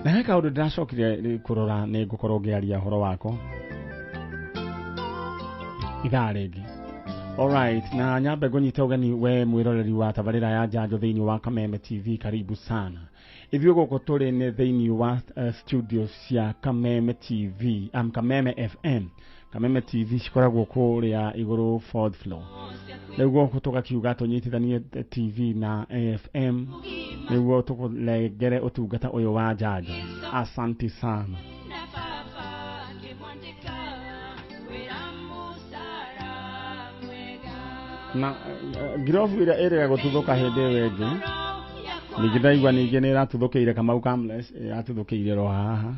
Na heka undu ndacokire kurora ni ngukorwo ngiaria horo wako ithaa ringi. Alright, na nyambe ngunyita ugeni we mwiroreri wa tabarira ya Njanjo thiini wa Kameme TV, karibu sana. Ithuĩ gũkũ tũrĩ nĩ thĩinĩ wa studio cia Kameme TV, Kameme FM. Kameme TV cikoragwo kũrĩa igũrũ 4th floor. Nĩguo tũgakiuga tũnyitithanie TV na FM nĩguo tũkũlengere ũtungata ũyũ wa Njanjo. Asante sana. Na girofu ĩrĩa gũtuthuka hĩndĩ wenge nigithaigwa ningĩ nĩ iratuthukiire Kamau Kamles iratuthukiire ro haha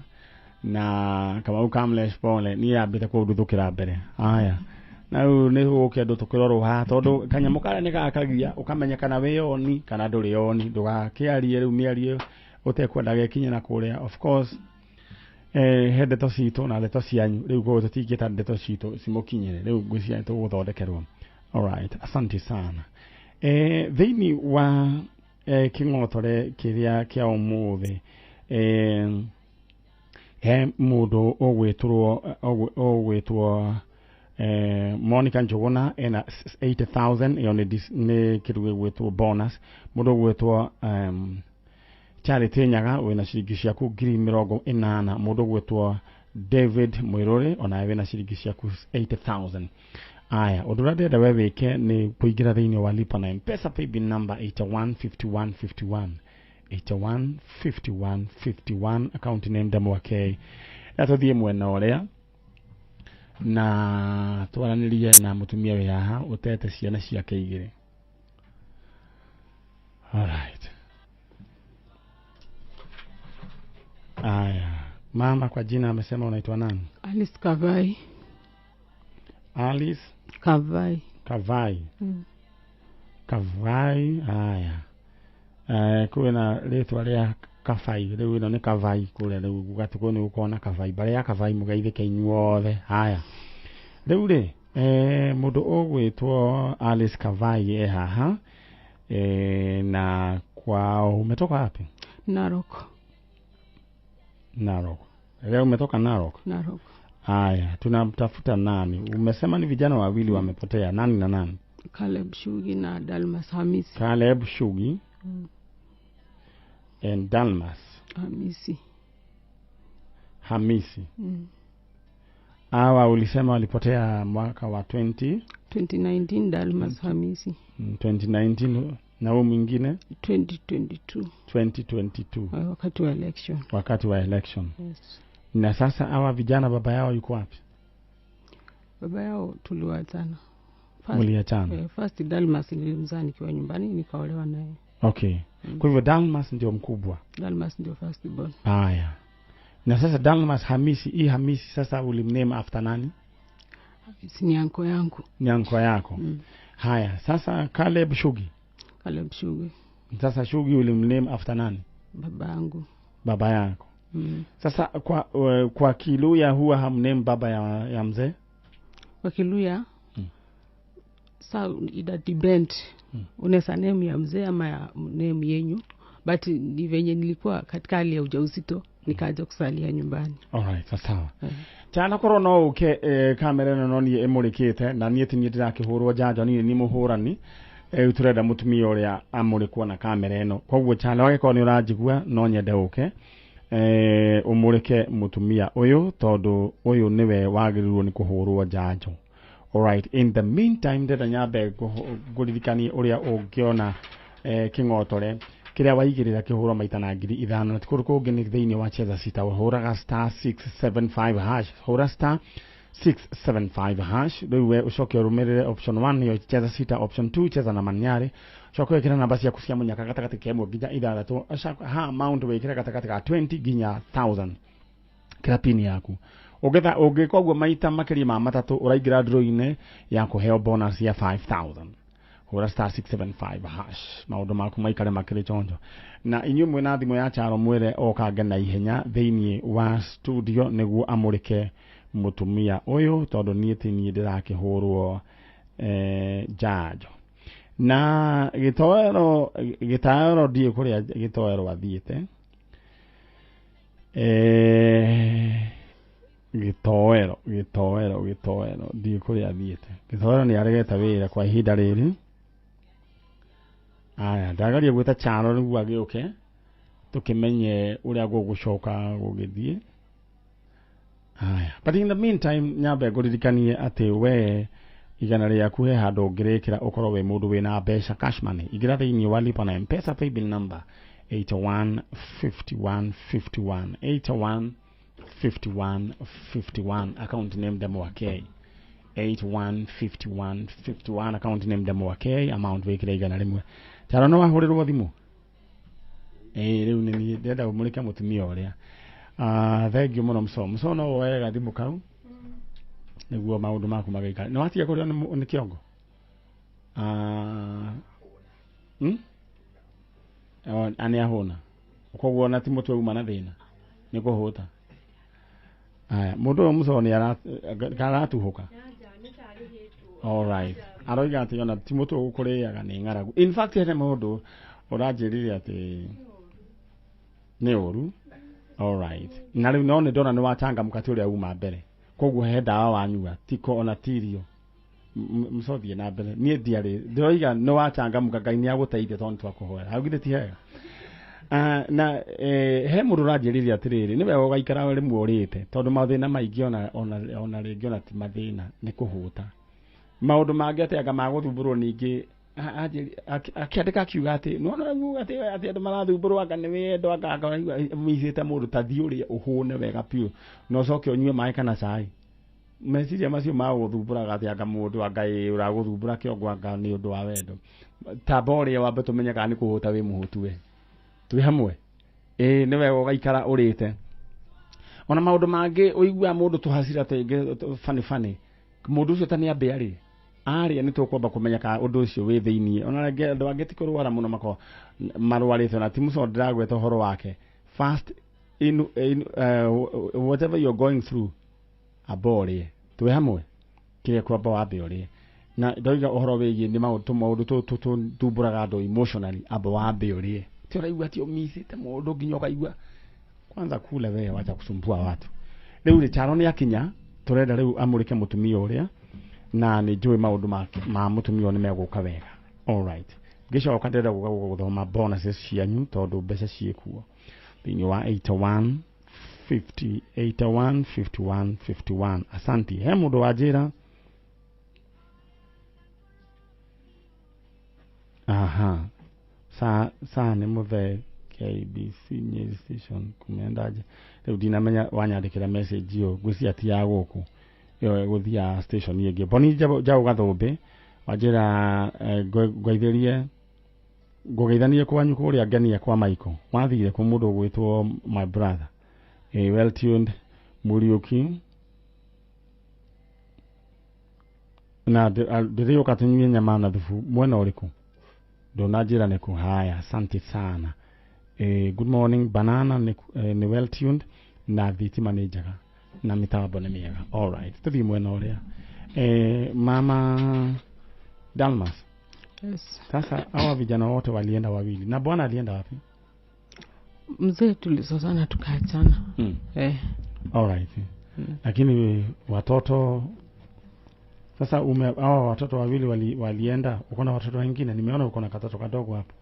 na Kamau Kamles pole ni yambite kũnduthukira mbere. Aya na nĩ gũkĩandũ tũkĩrorwo haha tondũ kanyamũ karĩa nĩ gakagia ũkamenya kana wĩyoni kana ndũrĩ yoni, ndũgakĩarie rĩu mĩario ũtekwenda gekinye na kũrĩa. Of course he ndeto citũ na ndeto cianyu rĩu gũkũ tũtingĩta ndeto citũ cimũkinyĩre rĩu ngwĩciria tũgũthondekerwo. Alright, asante sana. Thĩinĩ wa kĩng'otore kĩrĩa kĩa ũmũthĩ he mũndũ ũgwĩtwo Monica Njuguna ena 80,000 iyo nĩ kĩndũ gĩgwĩtwo bonus. Mũndũ ũgwĩtwo Charity Nyaga wĩna ciringi ciaku 80,000. Mũndũ ũgwĩtwo David Mwiruri ona wĩna ciringi ciaku 80,000. Aya, ũndũ ndĩrenda we wĩke nĩ kũingĩra thĩinĩ wa lipa na M-Pesa paybill number 815151 815151 account name Ndamwake. Tũthiĩ mwena ũrĩa na twaranĩrie na mũtumia wĩ haha ũtete ciana ciake igĩrĩ. Alright. Aya, mama kwa jina amesema unaitwa nani? Alice Kavai. Alice Kavai. Kavai. Kavai. Aya. Kwĩna rĩtwa rĩa Kavai, rĩu ĩno nĩ Kavai kũrĩa rĩu gũgatukũ nĩ gũkona Kavai, barĩa ya Kavai mũgeithĩke inyuothe. Haya. Rĩu rĩ mũndũ ũgwĩtwo Alice Kavai haha na kwao umetoka wapi? Narok. Narok. Leo umetoka Narok? Narok. Haya, tunamtafuta nani? Umesema ni vijana wawili wamepotea. Nani na nani? Caleb Shugi na Dalmas Hamisi. Caleb Shugi and Dalmas Hamisi. Hawa ulisema walipotea mwaka wa 2019. Dalmas Hamisi 2019 na huyu mwingine 2022 wakati wa election. Yes. Na sasa hawa vijana baba yao yuko wapi? Baba yao tuliwachana. Mliachana? First Dalmas nilimzaa nikiwa nyumbani nikaolewa naye. Okay. Kwa hivyo Dalmas ndio mkubwa. Dalmas ndio first born. Haya. Na sasa Dalmas Hamisi, hii Hamisi sasa ulimname after nani? Hamisi ni anko yangu. Ni anko yako. Haya, sasa Caleb Shugi. Caleb Shugi. Sasa Shugi ulimname after nani? Baba yangu. Baba yako. Sasa kwa Kiluya huwa hamname baba ya mzee? Kwa Kiluya sa ida depend unaweza name ya mzee ama ya name yenyu, but ni venye nilikuwa katika hali ya ujauzito nikaja kusalia nyumbani. Alright, sawa. Chana korona uke kamera no ni emurikite na niĩ tinĩ ndirakĩhũrwo Njanjo ni muhurani turenda mutumia ũrĩa amurikwo na kamera ĩno. Koguo chana wagĩkorwo nĩ ũranjigua no nyende uke umurike mutumia ũyũ tondũ ũyũ niwe wagĩrĩirwo nĩ kũhũrwo Njanjo. Alright, in the meantime ndĩrenda nyambe ngũririkanie ũrĩa ũngĩona kĩng'otore kĩrĩa waigĩrĩra kĩhũro maita na 5,000 na tikũrũ kũngĩ nĩ thĩinĩ wa cheza sita hũraga *675 hash, hũra *675 rĩu we ũcoke ũrũmĩrĩre option 1 nĩyo cheza sita, option 2 cheza na Man Nyari, coka wĩkĩra namba ciaku cia mũnyaka gatagatĩ ka 1 nginya 6 ha amount wĩkĩra gatagatĩ ka 20 nginya 1000 kĩra pin yaku. Ũngĩka ũguo maita makĩria ma matatũ ũraingĩra draw-inĩ ya kũheo bonus ya 5,000. Hũra *675 hash, maũndũ maku maikare makĩrĩ chonjo. Na inyuĩ mwĩna thimũ ya Charo mwĩre okange na ihenya thĩinĩ wa studio nĩguo amũrĩke mutumia ũyũ tondũ niĩ ndĩrakĩhũrwo Njanjo. Na gĩtoero ndiĩ kũrĩa gĩtoero athiĩte. gitoero ndi kuri athiete gitoero ni aregeta wira kwa ihinda riri aya ndagaria gwita chano niguo agiuke tukimenye uria gugucoka gugithie aya but in the meantime nyambe nguririkanie ati we igana riaku he handu ngirikira ukorwo we mundu wina mbeca cash money igira thiini wa lipa na M-Pesa paybill number 815151 account name demo wake 815151 account name demo wake amount wikire igana rimwe tara no wahurirwo thimu riu ni ndenda umurika mutumia uria thank you muno mso no wega thimu kau niguo maundu maku magaikara no atia kuria ni kiongo ani ahona koguo na timu tu uma na thina ni kuhuta aya mundu mso ni aratuhuka all right aroiga ati ona timu tu ukuriaga ni ngaragu in fact he mundu uranjirire ati ni oru all right na riu no ndona ni watanga mukati uria uma mbere koguo he dawa wanyua tiko ona tirio msothie na mbere nie ndiari ndoiga no watanga mukagai ni aguteithia tondu twakuhoera augire ti hega na he mundu ranjiriria atiriri niwe ugaikara rimwe urite tondu mathina maingi ona ringi ona ti mathina ni kuhuta maundu mangi atenga maguthumburwo ningi akiandika kiuga ati no ati andu marathumburwo anga ni wendo anga mithite mundu ta thi uria uhune wega piu no coke unyue mai kana cai meciria macio ma guthumburaga ati anga mundu anga uraguthumbura kiongo anga ni undu wa wendo tabori wambe tumenye kana ni kuhuta wi muhutu we twi hamwe ni wega ugaikara urite ona maundu mangi uigua mundu tuhacira tenge fani mundu ucio tani ambe ari aria ni tukwamba kumenya ka undu ucio wi thiini ona andu angeti kurwara muno mako marwarite na timuco ndiragweta horo wake fast in whatever you're going through abori twi hamwe kire kwamba wambe uri na ndoiga uhoro wigie ni maundu tumburaga andu emotionally abo wambe uri ti uraigua ti umisite mundu nginya ukaigua kwanza kule wewe wacha kusumbua watu riu ri charo ni akinya turenda riu amurike mutumia uria na ni njui maundu ma mutumia ni meguka wega all right gicoka ndenda guthoma bonuses cianyu tondu mbeca ciekuo thiini wa 815151 asanti he mundu wajira aha sa ni muthe KBC news station kumendaje riu dinamenya wanyandikira message yo gwisia ti ya guku yo guthia station yenge boni jau gathumbe wajira gwaithirie gugeithanie kwanyu kuria ngenia kwa Michael wathire ku mundu gwitwo my brother well tuned Muriuki na ndirio katunywe nyama na thufu mwena uriku ndona njira ni kuhaya asante sana good morning banana ni well tuned na thitima ni njega na mitambo ni miega all right tuthi mwena uria mama Dalmas yes sasa hawa vijana wote walienda wawili na bwana alienda wapi mzee tulisozana tukaachana all right lakini watoto sasa hawa watoto wawili walienda uko na watoto wengine nimeona uko na katoto kadogo hapo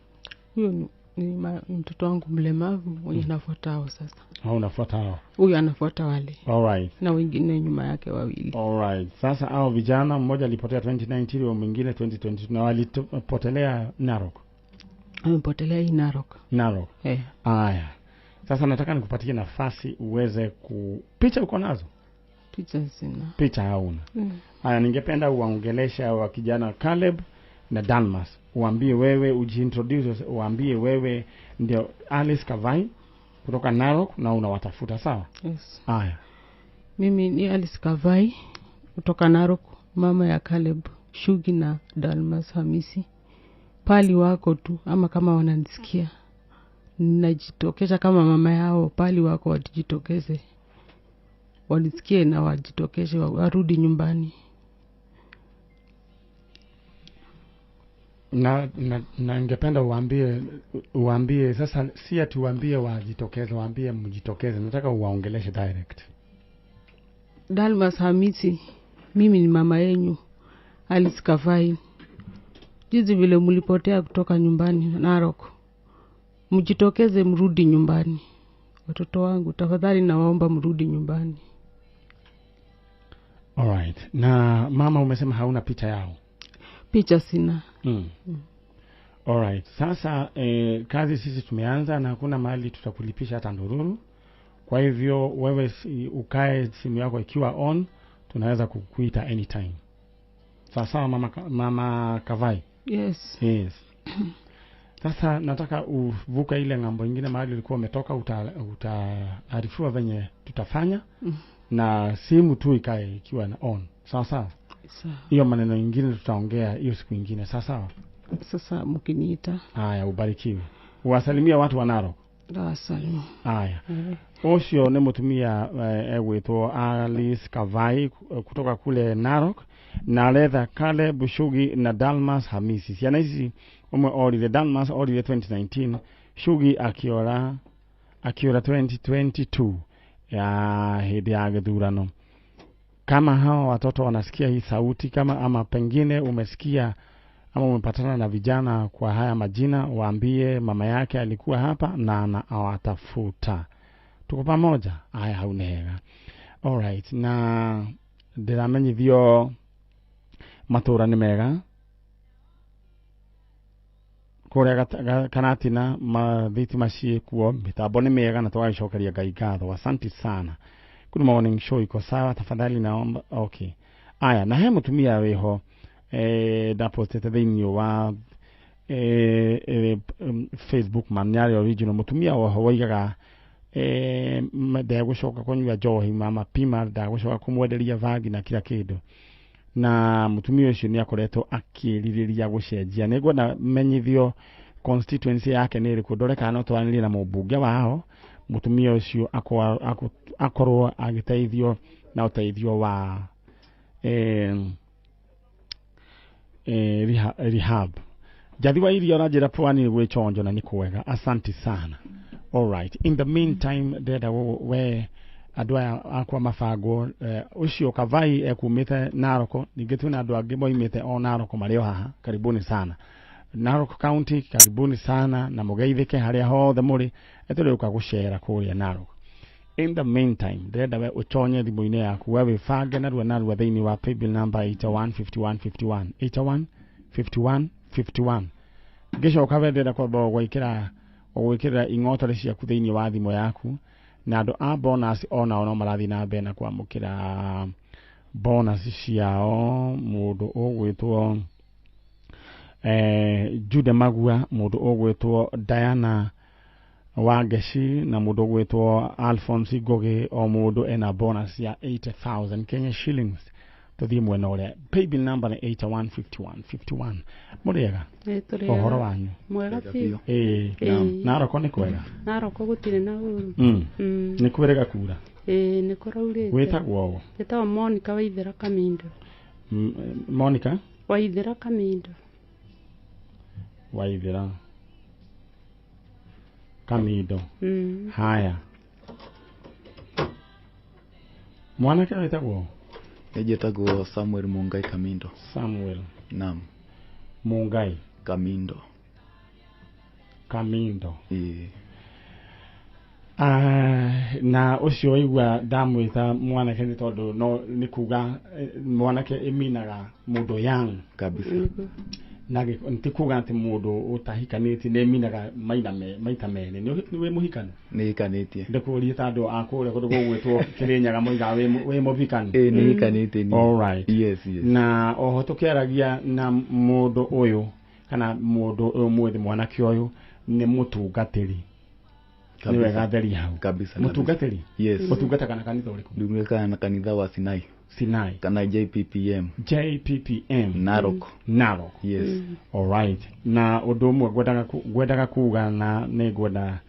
huyo ni mtoto wangu mlemavu mwenye nafuatao sasa unafuata huyu anafuata wale all right na wengine nyuma yake wawili all right sasa hao vijana mmoja alipotea 2019 na mwingine 2022 na walipotelea Narok amepotelea hii Narok haya sasa nataka nikupatie nafasi uweze picha uko nazo picha hauna haya ningependa uongelesha wa kijana Caleb na Dalmas uambie wewe ujiintroduce uambie wewe ndio Alice Kavai kutoka Narok na unawatafuta sawa yes haya mimi ni Alice Kavai kutoka Narok mama ya Caleb Shugi na Dalmas Hamisi pali wako tu ama kama wananisikia najitokeza kama mama yao pali wako wajitokeze wanisikie na wajitokeze warudi nyumbani na ningependa uambie sasa, si ati uambie wajitokeze, uambie mjitokeze, nataka uwaongeleshe direct. Dalmas Hamisi, mimi ni mama yenu Alice Kavai. Jinsi vile mlipotea kutoka nyumbani Narok, mjitokeze mrudi nyumbani. Watoto wangu, tafadhali nawaomba mrudi nyumbani. Alright. Na mama umesema hauna picha yao? Picha sina. Alright. Sasa kazi sisi tumeanza na hakuna mahali tutakulipisha hata ndururu. Kwa hivyo wewe ukae simu yako ikiwa on, tunaweza kukuita anytime. Sasa mama Kavai. Yes. Sasa nataka uvuka ile ngambo nyingine mahali ulikuwa umetoka, utaarifiwa venye tutafanya. Na simu tu ikae ikiwa na on. Sawa. Hiyo maneno mengine tutaongea hiyo siku nyingine. Sawa. Sasa mkiniita. Haya, ubarikiwe. Uwasalimia watu wa Narok. Asalamu. Haya. Osho ni mutumia egwetwo Alice Kavai kutoka kule Narok, na Letha Kale Bushugi na Dalmas Hamisi. Ciana ici umwe orire Dalmas orire 2019, Shugi akiora 2022 ya hidi ya githurano. Kama hawa watoto wanasikia hii sauti, kama ama pengine umesikia ama umepatana na vijana kwa haya majina, waambie mama yake alikuwa hapa na anawatafuta. Tuko pamoja. Haya, haunega. Alright. Na ndiramenyithio matura ni mega kuria kanatina mathitima ciikuo, mitambo ni mega na twagicokeria Ngai ngatho. Asante sana. Good morning show iko sawa, tafadhali naomba. Okay. Aya, na he mutumia weho dapotete thini wa Facebook Man Nyari original, mutumia wa waigaga ndagũcoka kũnyua njohi, mama pima ndagũcoka kũmwenderia vagi na kila kindu, na mutumia ũcio nĩ akoretwo akĩrirĩria gũcenjia. Nĩngwenda menyithio constituency yake nĩ ĩrĩkũ, ndore kana no twanĩrie na mũmbunge wao mutumia ũcio akorwo agĩteithio na ũteithio wa rehab. Jathi wa irio na njĩra pwani gwĩchonjo na nĩ kwega. Asante sana. Alright. In the meantime, deda we adwa akwa mafago ucio Kavai ekumite Naroko, nigetuna andũ angĩ moimite o Naroko marĩo haha. Karibuni sana Narok County, karibuni sana na mugeithike haria hothe muri, etũrĩũka gũcera kũrĩa Narok. In the meantime, deda we uchonye thimũ-inĩ yaku we wĩbange narua thĩinĩ wa paybill number 815151 815151. Ngicoka wendera kwamba gwĩkĩra ing'otore ciaku thĩinĩ wa thimũ yaku, na andũ a bonus ona no marathi na mbere na kwamũkĩra bonus ciao. Mũndũ ũgwĩtwo Jude Magua, mũndũ ũgwĩtwo Diana Wangeci, na mũndũ ũgwĩtwo Alphonse Goge, o mũndũ ena bonus ya 80,000 Kenya shillings. Tuthie mwena ũrĩa paybill number 815151. Mũrĩega? Ũhoro wanyu? Mwega biũ. Naroko nĩ kwega? Naroko gũtirĩ na ũru. Nĩ kwĩrĩga kura? Nĩ kũraurĩte. Wĩtagwo ũũ? Wĩtagwo Monica Waithera Kamindo. Monica Waithera Kamindo. Waithera Kamindo. Haya. Mwanake wĩtagwo? Ejetagwo Samuel Mungai Kamindo. Samuel. Naam. Mungai Kamindo. Na ucio igwa ndamwita mwanake ni tondu no ni kuga mwanake eminaga mundu young kabisa. Na ntikuga ati mundu utahikaniti ne minaga maita mene ni we muhikana ni hikanitie ndikuria tandu akure kundu gugwitwo kirinyaga muiga we muhikani ni hikanite ni. All right. Yes. Na oho tukiaragia na mundu uyu kana mundu umwe mwanake uyu ni mutungatiri. Ni wega theri hau kabisa. Mutungatiri? Yes. Mutungata kana kanitha uriku? Ndumeka na kanitha wa Sinai kana JPPM Narok. Yes. All right. Na undu umwe gwendaga kuga na ne gwenda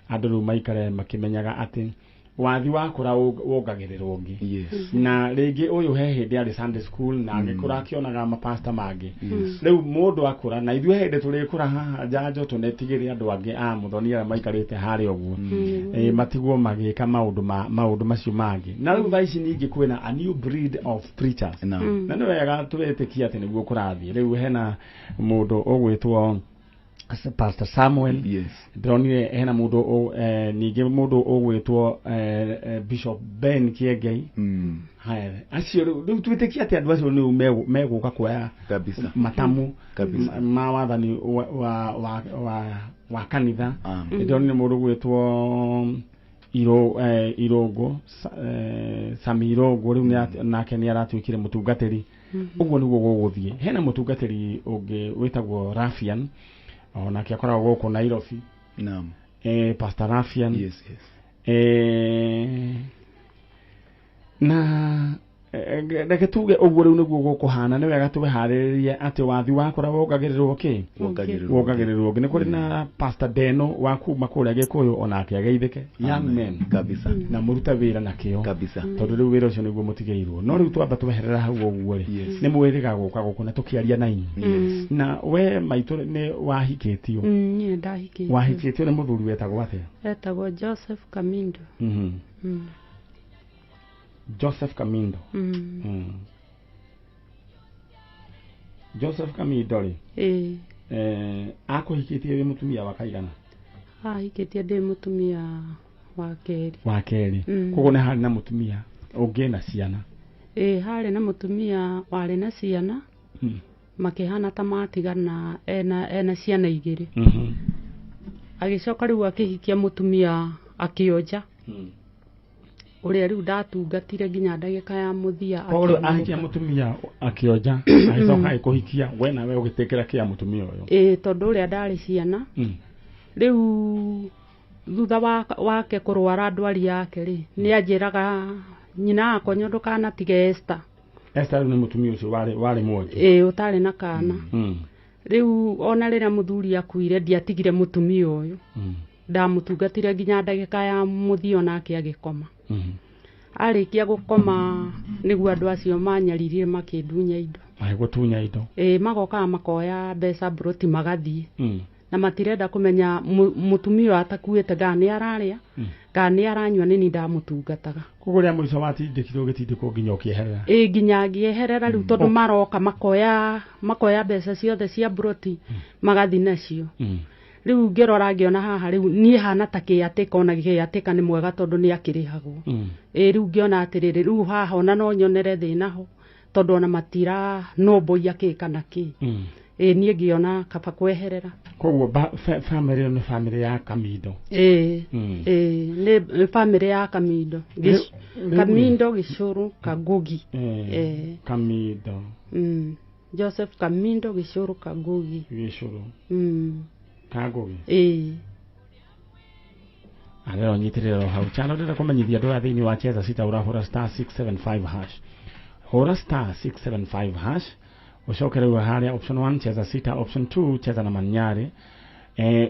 andu maikare makimenyaga ati wathi wakura wongagĩrĩrwo ũngĩ na rĩngĩ ũyũ he hĩndĩ arĩ Sunday school na agĩkũra akĩonaga mapasta mangĩ rĩu mũndũ akũra na ithuĩ hĩndĩ tũrĩkũra haha Njanjo tũnetigĩre andũ angĩ a mũthoni arĩa maikarĩte harĩa ũguo matigwo magĩka maũndũ macio mangĩ na rĩu thaa ici ningĩ kwĩna a new breed of preachers na nĩ wega twĩtĩkia atĩ nĩguo kũrathiĩ rĩu hena mũndũ ũgwĩtwo Pastor Samuel ndonire hena mũndũ ningĩ mũndũ ũgwĩtwo Bishop Ben Kiengei haya acio rĩu twĩtĩkia atĩ andũ acio nĩu megũka kuoya matamu ma wathani wa kanitha ndonire mũndũ ũgwĩtwo Irongo Sami Irongo rĩu nake nĩ aratuĩkire mũtungatĩri ũguo nĩguo gũgũthiĩ hena mũtungatĩri ũngĩ wĩtagwo Rafian onake akoragwo gũkũ Nairobi Pastor Rafian na reke tuge ũguo rĩu nĩguo gũkũhana nĩ wega tũharĩrĩrie atĩ wathi wakora wongagĩrĩrwo wongagĩrĩrwo nĩ kũrĩ na Pastor Deno wa kuma kũrĩa Gĩkũyũ onake ageithĩke young men kabisa na mũruta wĩra na kĩo kabisa tondũ rĩu wĩra ũcio nĩguo mũtigĩirwo no rĩu twamba tweherera hau ũguo rĩ nĩ mwĩrĩga gũka gũkũ na tũkĩaria na inyuĩ na we maitũ nĩ wahikĩtio niĩ ndahikĩtio wahikĩtio nĩ mũthuri wetagwo atĩa etagwo Joseph Kamindo Joseph Kamindo Joseph Kamindo rĩ akũhikĩtie wĩ mũtumia wa kaigana ahikĩtie ndĩ mũtumia wa kerĩ koguo nĩ harĩ na mũtumia ũngĩ na ciana harĩ na mũtumia warĩ na ciana makĩhana ta matigana ena ciana igĩrĩ agĩcoka rĩu akĩhikia mũtumia akĩonja ũrĩa rĩu ndatungatire nginya ndagĩka ya mũthia ũrĩa ahikia mũtumia akĩonja agĩcoka agĩkũhikia we nawe ũgĩtĩkĩra kĩa mũtumia ũyũ tondũ ũrĩa ndarĩ ciana rĩu thutha wake kũrwara ndwari yake rĩ nĩ anjĩraga nyina akonyo ndũkanatige Esther rĩu nĩ mũtumia ũcio warĩ mwonju ũtarĩ na kana rĩu ona rĩrĩa mũthuri akuire ndiatigire mũtumia ũyũ ndamũtungatire nginya ndagĩka ya mũthia nake agĩkoma arĩkia gũkoma nĩguo andũ acio manyaririe makĩndunya indo magĩgũtunya indo magokaga makoya mbeca buroti magathiĩ na matirenda kũmenya mũtumia atakuĩte ngaa nĩ ararĩa ngaa nĩ aranyua nini ndamũtungataga koguo rĩa mũico watindĩkirwo gĩtindĩkwo nginya ũkĩeherera nginya ngĩeherera rĩu tondũ maroka makoya mbeca ciothe cia buroti magathiĩ nacio rĩu ngĩrora ngĩona haha rĩu niĩ hana ta kĩatĩka ona kĩatĩka nĩ mwega tondũ nĩ akĩrĩhagwo rĩu ngĩona atĩrĩrĩ rĩu haha ona no nyonere thĩna ho tondũ ona matira nomboia kĩ kana kĩ niĩ ngĩona kaba kweherera koguo family ĩyo nĩ family ya Kamindo nĩ family ya Kamindo Kamindo Gĩcũrũ Kangugi Kamindo Joseph Kamindo Gĩcũrũ Kangugi Kangugi arero nyitiriro hau chano ndĩrenda kũmenyithia andũ thĩinĩ wa cheza sita ũrahũra star 675 hash hũra star 675 hash ucokere harĩa option 1 cheza sita option 2 cheza na Man Nyari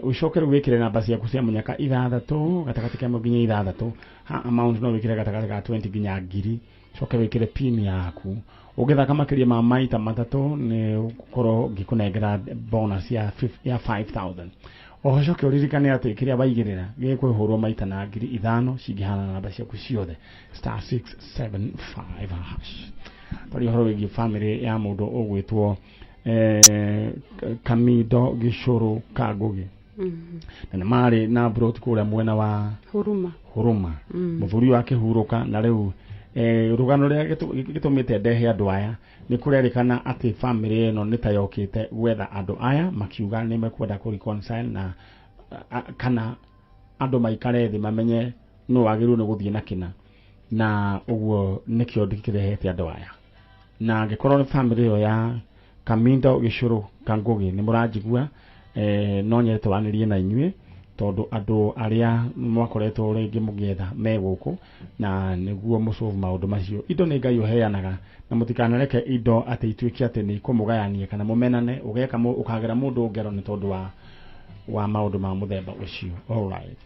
ucokere wĩkĩre namba ciaku cia mũnyaka 6 gatagatĩ ka nginya 6 ha amount no wĩkĩre gatagatĩ ka 20 nginya 1000 coke wĩkĩre pin yaku ũgĩthaka makĩria ma maita matatũ nĩ gũkorwo ngĩkũnengera bonus ya 5000 oho coke ũririkane atĩ kĩrĩa waigĩrĩra gĩkwĩhũrwo maita na 5000 cingĩhana na namba ciaku ciothe star 675 hash tari horo wĩgiĩ family ya mũndũ ũgwĩtwo Kamindo Gĩcũrũ Kangugi na marĩ na brot kũrĩa mwena wa Huruma mũthuri wake hurũka na rĩu rugano rĩa gĩtũmĩte ndehe andũ aya nĩ kũrerĩkana atĩ family ĩno nĩ tayokĩte gwetha andũ aya makiuga nĩ mekwenda kũ reconcile na kana andũ maikare thĩ mamenye no wagĩrĩirwo nĩ gũthiĩ na kĩna na ũguo nĩkĩo ndĩkĩrehete andũ aya na angĩkorwo nĩ family ĩyo ya Kamindo Gĩcũrũ Kangugi nĩ mũranjigua no nyende twanĩrie na inyuĩ tondũ andũ arĩa mwakoretwo rĩngĩ mũgĩetha me gũkũ na nĩguo mũsolve maũndũ macio indo nĩ Ngai ũheanaga na mũtikanareke indo atĩ ituĩke atĩ nĩ ikũmũgayania kana mũmenane ũkagera mũndũ ngero nĩ tondũ wa maũndũ ma mũthemba ũcio. All right,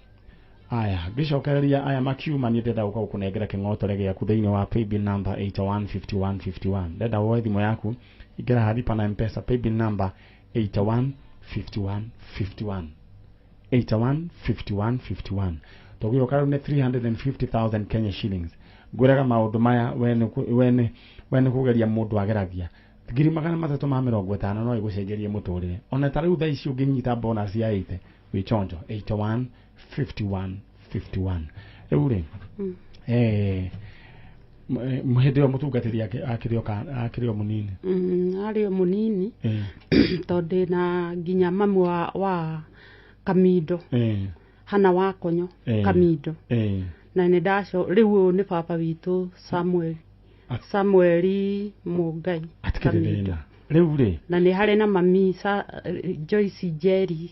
aya gicokereria aya makiuma ni ndenda uka ukunengera kingotore giaku thiini wa paybill number 815151 ndenda woe thimo yaku igera hadi pana mpesa paybill number 815151 815151 togio karu ne 350,000 Kenya shillings nguraga maundu maya wene kugeria mundu ageragia ngiri magana matatu ma 50 no igucenjerie muturire ona tariu thaa ici unginyita bonus ya 80 wichonjo 815151 eure muhede mutungatiri akirio munini ario munini tonde na ginya mamu wa Kamido hana wa konyo Kamido na ne daco riu ni papa witu Samueli Mugai Kamido riu na ni hari na mami Joyce Jerry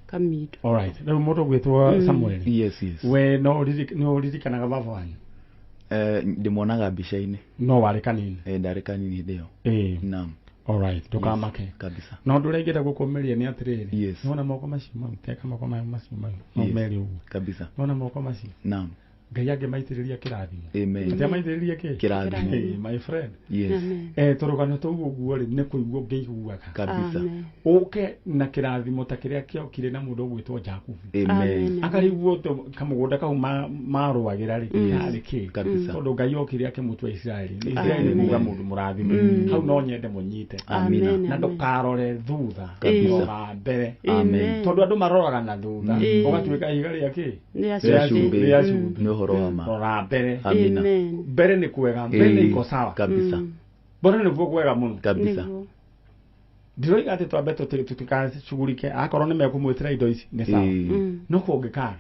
Kamido. All right. Riu mundu gwitwo Samuel. Yes. We no ririkanaga baba wanyu? Ndimonaga mbica-ini. No wari kanini? Ndari kanini ndio. Naam. All right. Tukamake kabisa. No ndurengera gukomeria ni atiriri. Yes. Nona moko macio teka moko macio no meri ugu kabisa. Nona moko macio. Naam. Ngai age maitiriria kirathimo. Amen. Ngai maitiriria kirathimo. My friend. Yes. Turugano tu uguo ri ne kuigua ngeiguaga kabisa. Uke na kirathimo ta kiria kio kire na mundu gwitwo Jakubu. Amen. Akariguo to kamugunda kau maruagira ri ari ki kabisa. Tondu Ngai okire akimutwa Israeli. Israeli muga mundu murathimo. Hau no nyende munyite. Amina. Na ndukarore thutha kabisa. Mbere. Amen. Tondu andu maroraga na thutha. Ugatuika iga ria ki? Ria cumbi. Horo wama. Rora mbere. Amina. Mbere ni kwega, mbere ni iko sawa kabisa. Mbere ni kwega muno kabisa. Ndiro ati twambe tutikashugulike akorwo ni mekumwitira indo ici ni sawa no kungikaga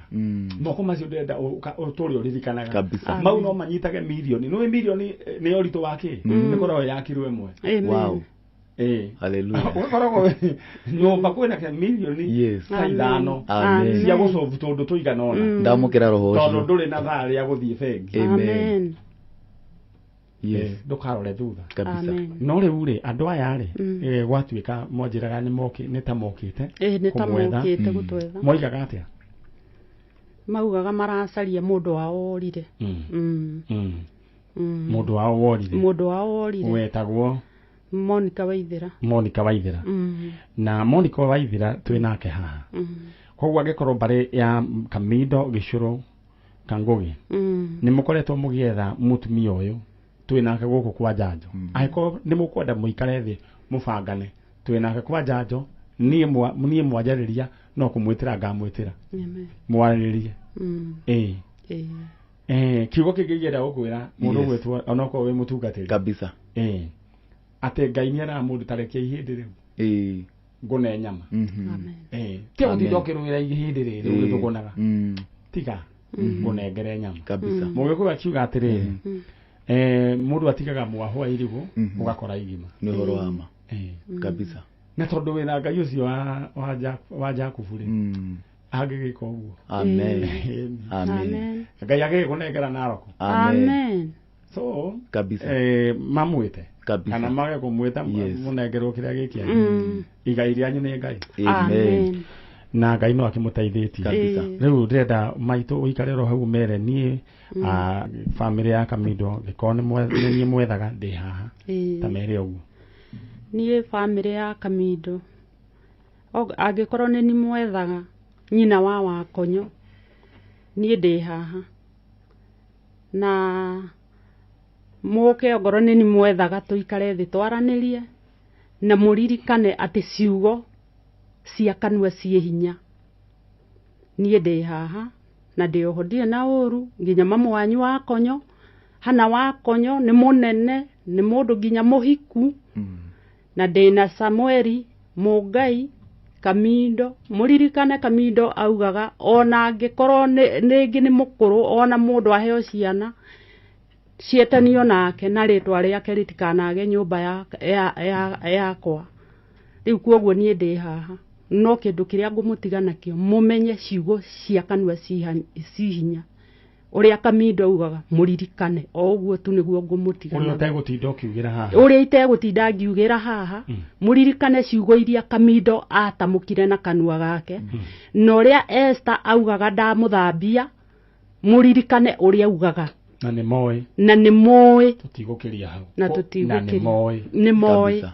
moko macio ndenda uturi uririkanaga kabisa. Mau no manyitage milioni no milioni ni oritu wake ni korwo yakirwe mwe. Wow. Hallelujah. Ukoragwo nyumba kwina ke milioni ithano cia gucovu tondu tuigana ona ndamukira roho ucio tondu nduri na thari ya guthie bengi. Amen. Yes, ndukarore thutha kabisa. No riu ri andu aya ri gwatuika monjiraga ni ta mokite ni ta mokite gutwetha moigaga atia maugaga maracaria mundu wao orire mundu wao worire wetagwo Monica Waithira na Monica Waithira twinake haha koguo angikorwo mbari ya Kamido Gicuru Kangugi ni mukoretwo mugietha mutumia uyu twinake guku kwa Njanjo aiko ni mukwenda muikare thi mubangane twinake kwa Njanjo nie mwanjariria no kumwitira ngamwitira mwararirie kiugo kingigira gukwira mundu gwitwo onako wi mutungatiri kabisa ate Ngai ni ara mundu tarekia ihindi riu ngune nyama kio ndokirwira ihindi riri ugitugonaga tiga ngunengere nyama kabisa mugikuga kiuga atiriri mundu atigaga mwahwa irigu ugakora igima ni horo wama kabisa na tondu wina Ngai ucio wa Jakubu ri agigika uguo. Amen. Amen. Ngai agikunengera naroko. Amen. So kabisa mamwite kabisa kana mage kumwita munengerwo kiria gikia igai rianyu ni Ngai. Amen. Na Ngai no akimuteithĩtie kabisa. Riu ndenda maitu uikare ro hau mere nie family ya Kamido gikone ni mwethaga ndi haha ta mere uguo nie family ya Kamido agikorwo ni mwethaga nyina wa Wakonyo nie ndi haha na muke ogoro ni mwethaga tuikare thi twaranirie na muririkane ati ciugo cia kanua cie hinya nie ndi haha na ndi ohodie na uru nginya mamu wanyu Wakonyo hana Wakonyo ni munene ni mundu nginya muhiku na ndi na Samueli Mugai Kamido muririkane Kamido augaga ona angikorwo ningi ni mukuru ona mundu aheo ciana cietanio nake na ritwa riake ritikanage nyumba yakwa riu koguo nie ndi haha no kindu kiria ngumutiga nakio mumenye ciugo cia kanua cihinya uria Kamido augaga muririkane o uguo tu niguo ngumutiga uria utegutinda ukiugira haha uria itegutinda ngiugira haha muririkane ciugo iria Kamido atamukire na kanua gake no uria Esther augaga ndamuthambia muririkane uria ugaga na nĩ moĩ na nĩ moĩ tũtigũkĩria hau na na nĩ tũtigũkĩria moĩ nĩ moĩ Kabisa.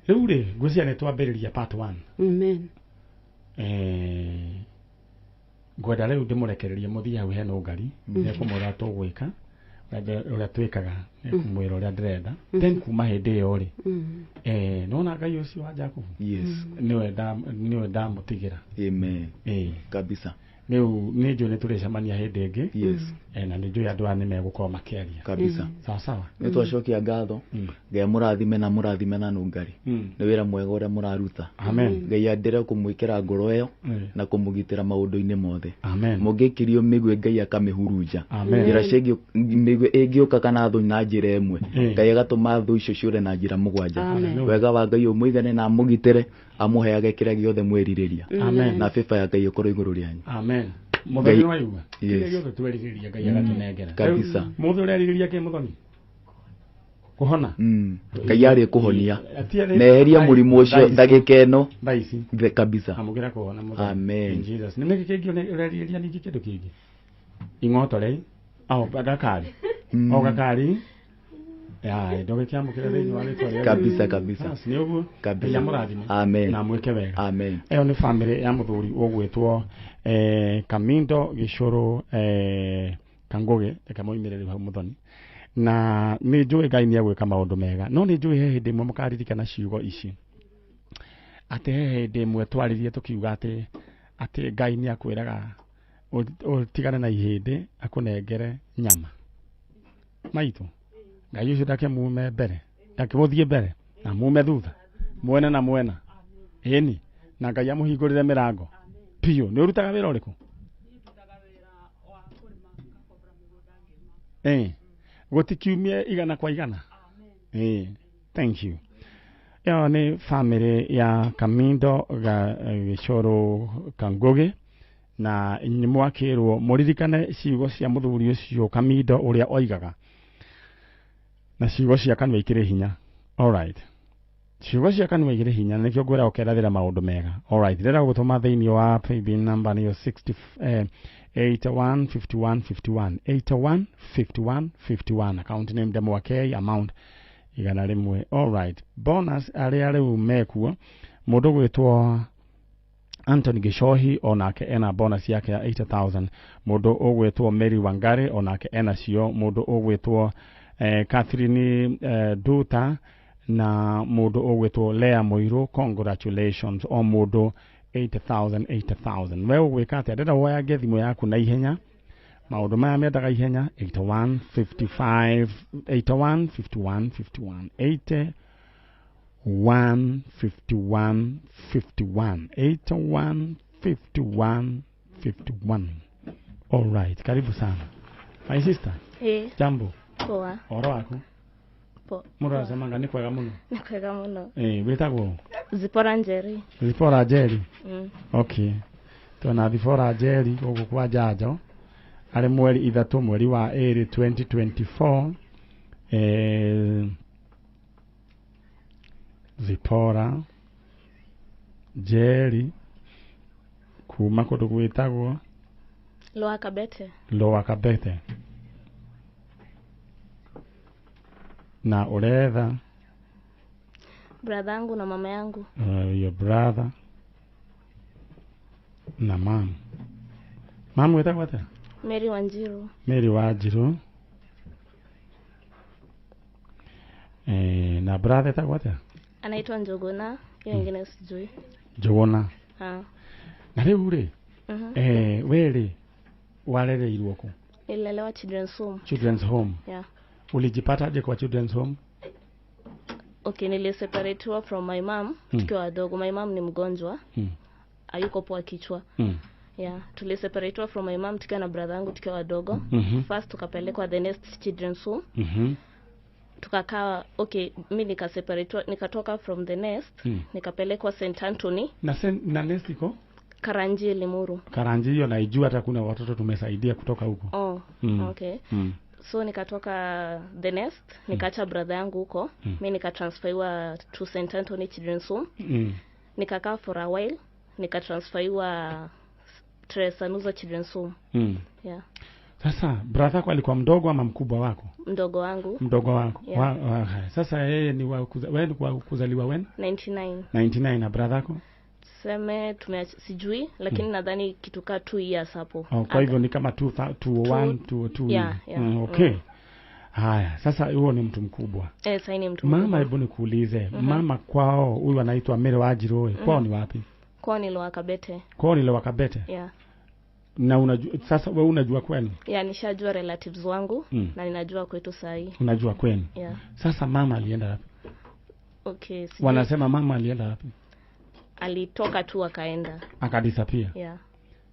rĩu rĩ ngwĩciria nĩ twambĩrĩria part 1 amen ngwenda rĩu ndĩmũrekererie mũthia hau hena ũngari nĩkũmwĩra tũgwĩka ũrĩa twĩkaga nĩkũmwĩra ũrĩa ndĩrenda then kuma hĩndĩ ĩyo rĩ nona Ngai ũcio wa Jakubu Yes. niwe ndamũtigĩra Amen. Kabisa. rĩu nĩ njũĩ nĩ tũrĩcemania hĩndĩ ĩngĩ Yes. na nĩ njũĩ andũ aya nĩ megũkorwo makĩaria Kabisa. sawa sawa Nĩ twacokia ngatho. Ngai mũrathime na nũngari. Nĩ wĩra mwega ũrĩa mũraruta. amen Ngai andĩre kũmwĩkĩra ngoro ĩyo na kũmũgitĩra maũndũ-inĩ mothe. amen Mũngĩkirio mĩgwĩ Ngai akamĩhurunja. Amen. Njĩra ciĩgiĩ mĩgwĩ ĩngĩũka kana thũ na njĩra ĩmwe. Ngai agatũma thũ icio ciũre na njĩra mũgwanja. Amen. Wega wa Ngai ũmũigane na amũgitĩre amũheage kĩrĩa gĩothe mwĩrirĩria. amen Na bĩba ya Ngai ĩkorwo igũrũ rĩanyu. amen mũthoni waigua Yes. kĩrĩa gĩothe twerirĩria Ngai agatũnengera Kabisa. Rĩu mũthĩ ũrerirĩria kĩ mũthoni kũhona Ngai arĩ kũhonia. Atiarĩ- Na eheria mũrimũ ũcio Thaa ici. ndagĩka ĩno. thaa ici Kabisa. amũkĩra kũhona mũthoni Amen. In Jesus nĩ mĩkĩ kĩngĩ ũrerirĩria ningĩ kĩndũ kĩngĩ ing'oto rĩ gakari o gakari ndũgĩkĩamũkĩra thĩinĩ wa rĩtwa rĩa Kabisa, kabisa. nĩ ũguo Kabisa. Ngai amũrathime Amen. na mwĩke wega Amen. ĩyo nĩ bamĩrĩ ya mũthuri ũgwĩtwo Kamindo Gĩcũrũ Kangũgĩ reke moimĩrĩre hau mũthoni na nĩ njũĩ Ngai nĩ egwĩka maũndũ mega no nĩ njũĩ he hĩndĩ ĩmwe mũkaririkana ciugo ici atĩ he hĩndĩ ĩmwe twaririe tũkiuga atĩ Ngai nĩ akwĩraga ũtigane na ihĩndĩ akũnengere nyama maitũ Ngai ũcio ndakĩmume mbere ndakĩgũthiĩ mbere na mume thutha mwena na mwena ĩni na Ngai amũhingũrĩre mĩrango piũ nĩ ũrutaga wĩra ũrĩkũ gũtikiumie igana kwa igana thank you ĩyo nĩ bamĩrĩ ya Kamindo Gĩcũrũ Kangũgĩ na nĩ mwakĩrwo mũririkane ciugo cia mũthuri ũcio Kamindo ũrĩa oigaga na ciugo cia kanua ikĩrĩ hinya alright ciugo cia kanua igĩrĩ hinya nĩkĩo ngwĩra ũkerathĩra maũndũ mega alright rĩrĩa gũtũma thĩinĩ wa paybill number nĩyo 815151 account name Demo K amount igana rĩmwe alright bonus arĩa rĩu mekuo mũndũ gwĩtwo Anthony Gĩcohi onake ena bonus yake ya 80,000 mũndũ ũgwĩtwo Mary Wangari onake ena cio mũndũ ũgwĩtwo Catherine Duta na mũndũ ũgwĩtwo Lea Mũirũ congratulations o mũndũ 80,000 we ũgwĩka atĩa ndĩrenda woyange thimũ yaku na ihenya maũndũ maya mendaga ihenya 81 55 81 51 51 81 51 51 81 51 51 alright karibu sana my sister jambo Poa. Oro waku mũndũ arasemanga nĩ kwega mũno Nĩ kwega mũno. wĩtagwo Zipora Njeri. Zipora Njeri okay twana Zipora Njeri gũkũ kwa Njanjo arĩ mweri 3 mweri wa 2 2024 Zipora Njeri kuma kũndũ gwĩtagwo Lower Kabete na ũretha brother yangu na mama yangu your brother na mom wetagwo atĩa Mary Wanjiru Mary Wanjiru na brother etagwo atĩa anaitwa Njogona hiyo ingine sijui Njogona na rĩu rĩ we rĩ warereirwo kũ nililelewa children's home yeah ulijipataje kwa children's home okay niliseparatiwa from my mom tukiwa wadogo my mom ni mgonjwa hayuko poa kichwa yeah tuliseparatiwa from my mom tukiwa na brother yangu tukiwa wadogo first tukapelekwa the next children's home tukakaa okay mimi nikaseparatiwa nikatoka from the nest nikapelekwa St Anthony na nest iko Karanji Limuru Karanji hiyo naijua hata kuna watoto tumesaidia kutoka huko okay so nikatoka the nest nikaacha brother yangu huko mimi nikatransferiwa to St Anthony Children's Home nikakaa for a while nikatransferiwa Tresanuza Children's Home. Yeah. Sasa brother yako alikuwa mdogo ama mkubwa wako? Mdogo wangu. Mdogo wako. Yeah. Sasa yeye ni wewe kuzaliwa when? 99 na brother yako? Seme sijui lakini nadhani kitu ka 2 years hapo. Kwa hivyo ni kama 2 Yeah. Okay. Haya, sasa huo ni mtu mkubwa. Sasa ni mtu mkubwa. Mama, hebu nikuulize, mama kwao huyu anaitwa Mere Wajiro, kwao ni wapi? Kwao ni Lwakabete. Kwao ni Lwakabete? Yeah. Na unajua sasa wewe unajua kwenu? Yeah, nishajua relatives wangu na ninajua kwetu sahi. Unajua kwenu? Yeah. Sasa mama alienda wapi? Okay. Wanasema mama alienda wapi? Alitoka tu akaenda. Akadisappear. Yeah.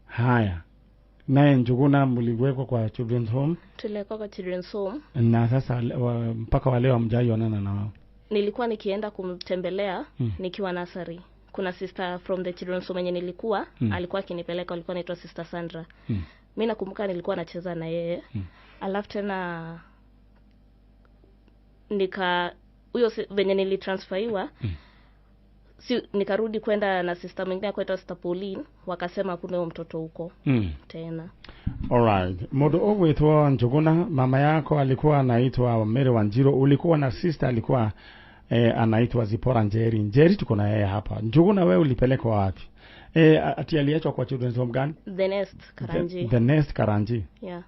Haya. Naye Njuguna mliwekwa kwa children's home? Tulikuwa kwa children's home. Na sasa mpaka wale hamjaionana na wao? Nilikuwa nikienda kumtembelea nikiwa nursery. Kuna sister from the children's home yenye nilikuwa alikuwa akinipeleka, alikuwa anaitwa Sister Sandra. Mimi nakumbuka nilikuwa nacheza na yeye. Alafu tena huyo venye nilitransferiwa nikarudi kwenda na sister mwingine kwa Sister Pauline, wakasema kuna huyo mtoto huko tena. Alright. Modo ogwetwa Njuguna, mama yako alikuwa anaitwa Mere Wanjiro, ulikuwa na sister alikuwa anaitwa Zipora Njeri. Njeri tuko na yeye hapa. Njuguna, wewe ulipelekwa wapi? Ati aliachwa kwa children's home gani? The Nest Karanji. The Nest Karanji. Yeah.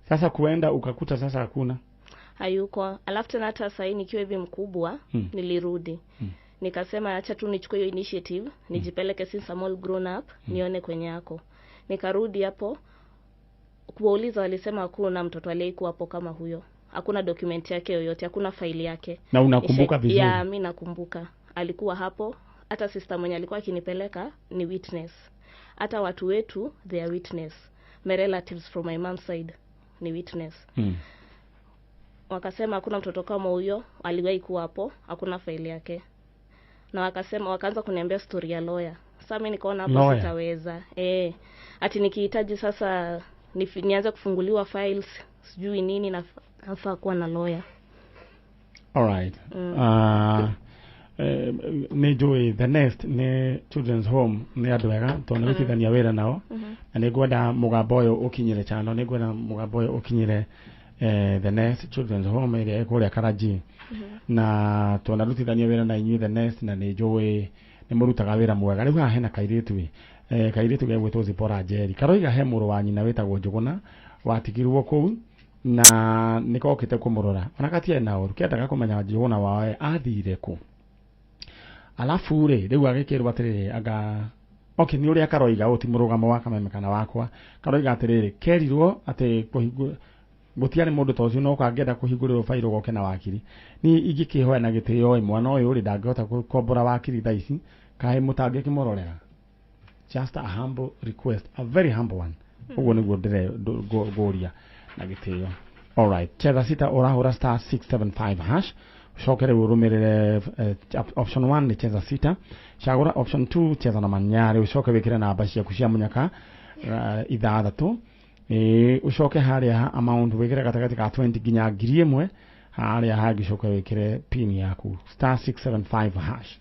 Sasa kuenda ukakuta sasa hakuna? Hayuko. Alafu tena hata sasa nikiwa hivi mkubwa nilirudi. Nikasema acha tu nichukue hiyo initiative, nijipeleke since I'm all grown up, nione kwenye yako. Nikarudi hapo kuwauliza, walisema hakuna mtoto aliyekuwa hapo kama huyo. Hakuna document yake yoyote, hakuna faili yake. Na unakumbuka vizuri? Yeah, mimi nakumbuka. Alikuwa hapo, hata sister mwenye alikuwa akinipeleka ni witness. Hata watu wetu they are witness. My relatives from my mom's side ni witness. Wakasema hakuna mtoto kama huyo aliwahi kuwa hapo, hakuna faili yake. Na wakaanza kuniambia story ya lawyer. Sasa mimi nikaona hapo sitaweza. Ati nikihitaji sasa nianze kufunguliwa files, sijui nini, na nafaa kuwa na lawyer. Alright. Ni joy the Nest ne children's home ne adwega to ne utithania wera nao na ne gwenda mugamboyo ukinyire chano, ne gwenda mugamboyo ukinyire the Nest children's home ile ekuria Karaji na to na rutithania wera na inyu the Nest na ne joy ne murutaga wera mwega. Riu ha hena kairitu kairitu gegwetwo Zipora Njeri, karoiga he muru wa nyina wetagwo Njuguna, watigirwo kuu na nikokite kumurora onakatie na uru kiendaga kumenya Njuguna wawe athire ku. Alafu riu agikirwa atiriri ni uria karoiga uti murugamo wa Kameme kana wakwa, karoiga atiriri kerirwo ati kuhingwo gutiari mundu tocio no kangenda kuhinguriro fairo goke na wakiri ni igikihoya na gitio mwana uyu uri ndangihota kukombora wakiri thaici kai mutange kimororera. Just a humble request, a very humble one. Ugo niguo ndire goria na gitio. Alright, cheza sita orahura star 675 hash. Shokere urumirire option 1 ni cheza sita. Shagura option 2 cheza na Man Nyari. Ushoke wikire na abashi ya kushia munyaka ithathatu. Ushoke haria amount wikire katikati ka 20 ginya 1,000 haria hagishoke wikire pin yaku star 675 hash.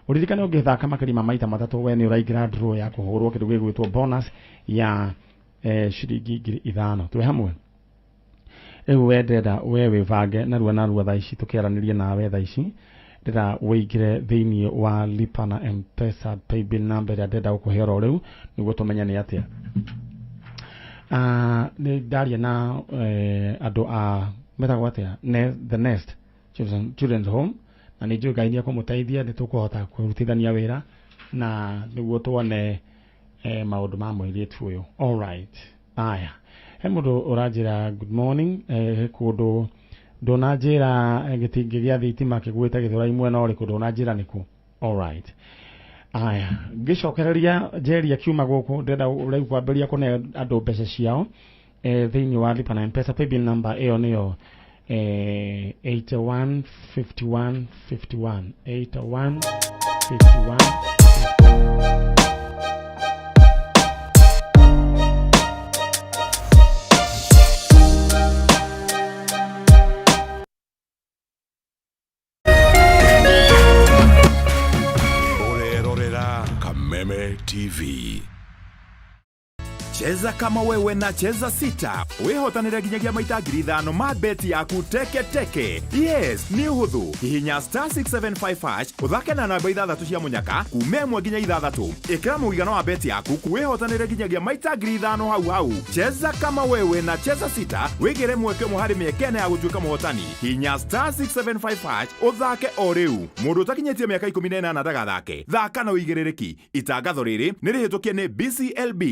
Uririkane ungithaka makirima maita matatu we ni uraigira draw ya kuhurwo kindu gigwitwo bonus ya shiringi 5,000. Twe hamwe wendeda wewe vange narua thaici tukiaranirie nawe thaici ndira wigire thiini wa lipa na M-Pesa paybill number ya ndenda ukuhero riu niguo tumenya ni atia. Ni daria na andu a metagwo atia the Nest children's home na ni njui Ngai kumuteithia ni tukuhota kurutithania wira na niguo tuone maundu ma mwiritu uyu. All right. Aya, he mundu uranjira good morning kundu ndonanjira gitingi gia thitima kigwite githurai mwena uri kundu ndonanjira niku. All right. Aya, ngicokereria Njeri akiuma guku ndenda urei kwambiria kune andu mbeca ciao thiini wa lipa na M-Pesa paybill number iyo niyo 815151 815151. Orerorera Kameme TV. Cheza kama wewe na cheza sita. Wehotanire ginyagia maita ngiri 5 ma beti yaku teke teke. Yes, ni uhuthu. Hihinya *675# uthake na namba 6 cia munyaka kume 1 nginya 6. Ikira muigana wa beti yaku kuwehotanire ginyagia maita ngiri 5 hau. Cheza kama wewe na cheza sita. Wigire mweke muhari miekene ya gutuika muhotani. Hihinya *675# uthake o riu. Mundu utakinyetie miaka 18 ndagathake. Thaka na uigirereki. Itangatho riri ni rihitukie ni BCLB.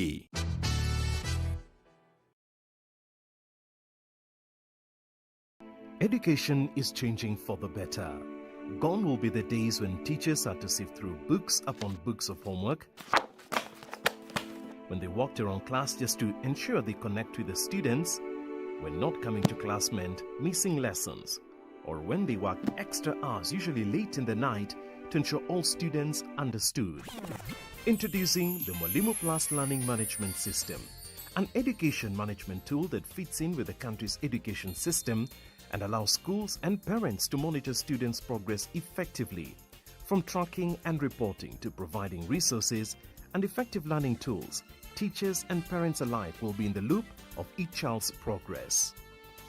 Education is changing for the better. Gone will be the days when teachers had to sift through books upon books of homework, when they walked around class just to ensure they connect with the students, when not coming to class meant missing lessons, or when they worked extra hours, usually late in the night, to ensure all students understood. Introducing the Mwalimu Plus Learning Management System, an education management tool that fits in with the country's education system and allows schools and parents to monitor students' progress effectively. From tracking and reporting to providing resources and effective learning tools, teachers and parents alike will be in the loop of each child's progress.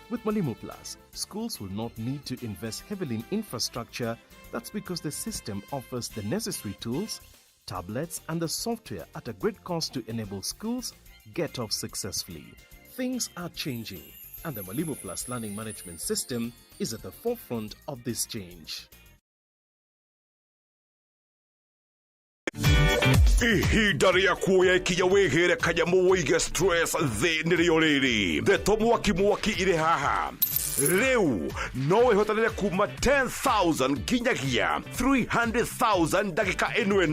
With Mwalimu Plus, schools will not need to invest heavily in infrastructure. That's because the system offers the necessary tools, tablets, and the software at a great cost to enable schools get off successfully. Things are changing, and the Mwalimu Plus Learning Management System is at the forefront of this change. Ihinda rĩa kuoya ikinya wĩgĩre kanyamu wĩige stress thĩ nĩrĩo rĩrĩ. Ndeto mwaki irĩ haha. Rĩu no wĩhotanĩre kuma 10,000 nginyagia 300,000 ndagĩka ĩno.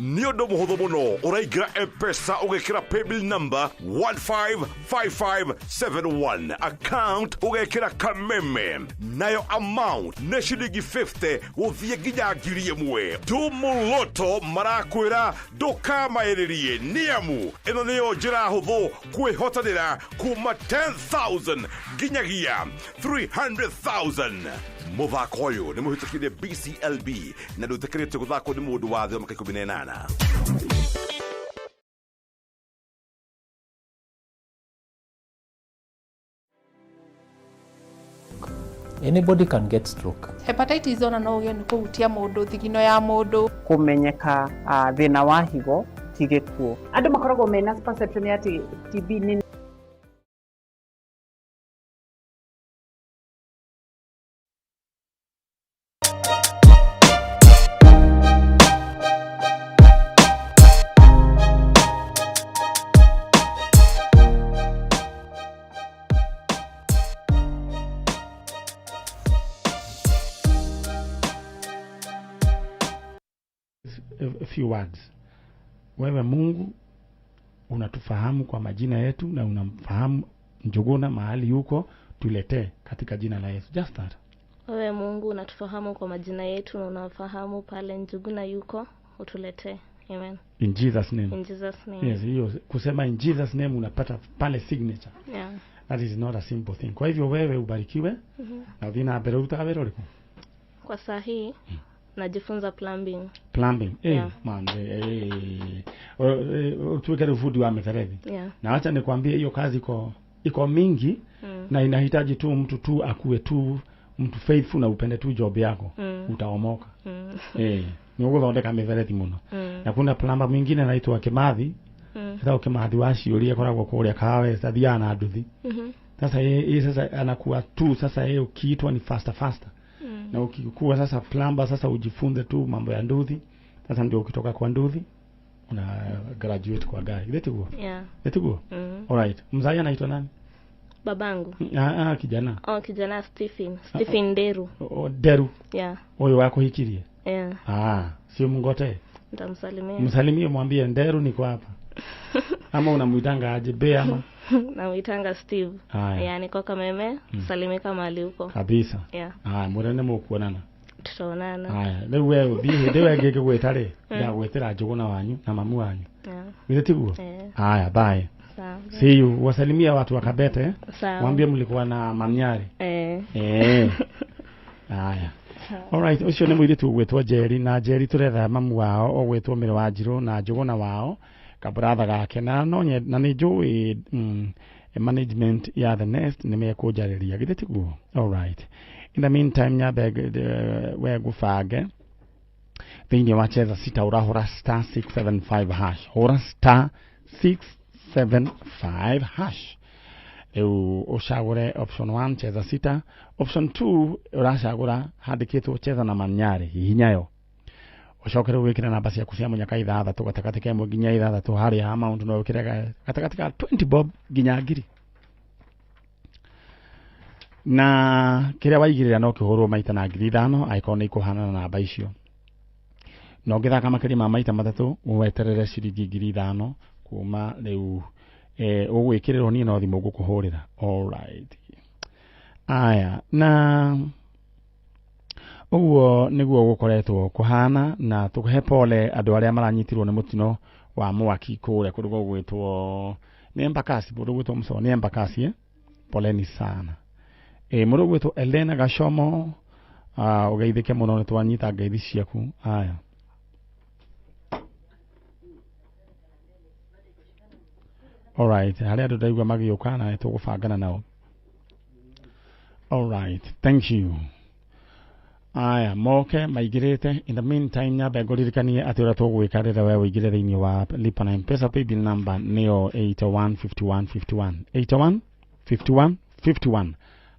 Nĩ ũndũ mũhũthũ mũno. Ũraingĩra M-Pesa ũgekĩra paybill number 155571. Account ũgekĩra Kameme. Nayo amount nĩ ciringi 50 gũthiĩ nginya ngiri ĩmwe. Tumuloto marakwĩra ndũkamaĩrĩrie nĩamu ĩno nĩyo njĩra hũthũ kwĩhotanĩra kuma 10,000 nginyagia 300,000. Muthako ũyũ nĩ mũhĩtũkĩire BCLB na ndũtĩkĩrĩtio gũthakwo nĩ mũndũ wa thĩ wa mĩaka 18. Anybody can get stroke. Hepatitis ona no ũgĩe nĩ kũhutia mũndũ, thigino ya mũndũ. Kũmenyeka thĩna wa higo ti gĩkuũ. Andũ makoragwo mena perception ya TB nĩ a few words. Wewe Mungu unatufahamu kwa majina yetu na unamfahamu Njuguna mahali yuko, tuletee katika jina la Yesu. Just that. Wewe Mungu unatufahamu kwa majina yetu na unafahamu pale Njuguna yuko, utuletee. Amen. In Jesus name. In Jesus name. Yes, hiyo kusema in Jesus name unapata pale signature. Yeah. That is not a simple thing. Kwa hivyo wewe ubarikiwe. Na vina abere utakabere uliko. Kwa sahi najifunza plumbing. Plumbing. Yeah. Man, tuweke ufundi wa mifereji. Yeah. Na acha nikwambie hiyo kazi iko mingi na inahitaji tu mtu tu akuwe tu mtu faithful na upende tu job yako. Utaomoka. Ni uguthondeka mifereji muno. Na kuna plumber mwingine anaitwa Kimathi. Sasa Kimathi waciuria koragwo kuria kawe sathia na nduthi. Sasa yeye sasa anakuwa tu sasa yeye ukiitwa ni faster. Na ukikuwa sasa plumber sasa ujifunze tu mambo ya nduthi. Sasa ndio ukitoka kwa nduthi una graduate kwa gari. Letiguo. Yeah. Letiguo. Alright. Mzai anaitwa nani? Babangu. Kijana. Kijana Stephen Deru. Deru. Yeah. Oyo wako hikirie. Yeah. Sio mngote. Nitamsalimia. Msalimie mwambie Deru niko hapa. Ama unamuitanga aje be ama? Namuitanga Steve. Yani kwa Kameme, salimika mahali huko. Kabisa. Yeah. Murene mukuonana. Tutaonana. Leo wewe ndiwe ngeke gwetare. Ya gwetera Njuguna wanyu na mamu wanyu. Yeah. Nitiguo. Bye. Sawa. See you. Wasalimia watu wa Kabete. Sawa. Mwambie mlikuwa na Man Nyari. Alright, ucio nĩ mũirĩtu gwĩtwo Jerry na Jerry turetha mamu wao ogwĩtwo Mĩrĩ wa Njirũ na Njuguna wao kabratha gake na nonye na nĩ njũĩ management ya the nest nĩmekũnjarĩria githĩ tiguo. All right, in the meantime nyambe we gũbange thĩinĩ wa cheza sita ũrahũra star 675 hash, hũra star 675 hash. Ushagure option 1 cheza sita, option 2 urashagura handikitwo cheza na Man Nyari hihinyayo. Ushokere wikira namba cia kucia munyaka ithathatũ gatagatĩ ka 1 nginya 6 hari amount no wikira gatagatĩ ka 20 bob nginya ngiri. Na kiria waigirira no kihurwo maita na ngiri 5 aikoo ni kuhanana na namba icio. No ngithaka makiri ma maita matatũ weterere ciringi ngiri 5 kuma riu ugwikiriro ni no thimu gukuhurira. All right, aya na uguo niguo gukoretwo kuhana na tukuhe pole andu aria maranyitirwo ni mutino wa mwaki kuria kundu gwitwo ni Embakasi, kundu gwitwo Mso ni Embakasi. Poleni sana. Mundu gwitwo Elena Gashomo, ugeithike muno ni twanyita ngeithi ciaku. Aya all right, haria andu ndaigua magioka na tugubangana nao. All right, thank you. Aya moke maigirite. In the meantime nyambe nguririkanie ati ura tugwika rira we wigire thiini wa lipa na M-Pesa paybill number nio 815151 815151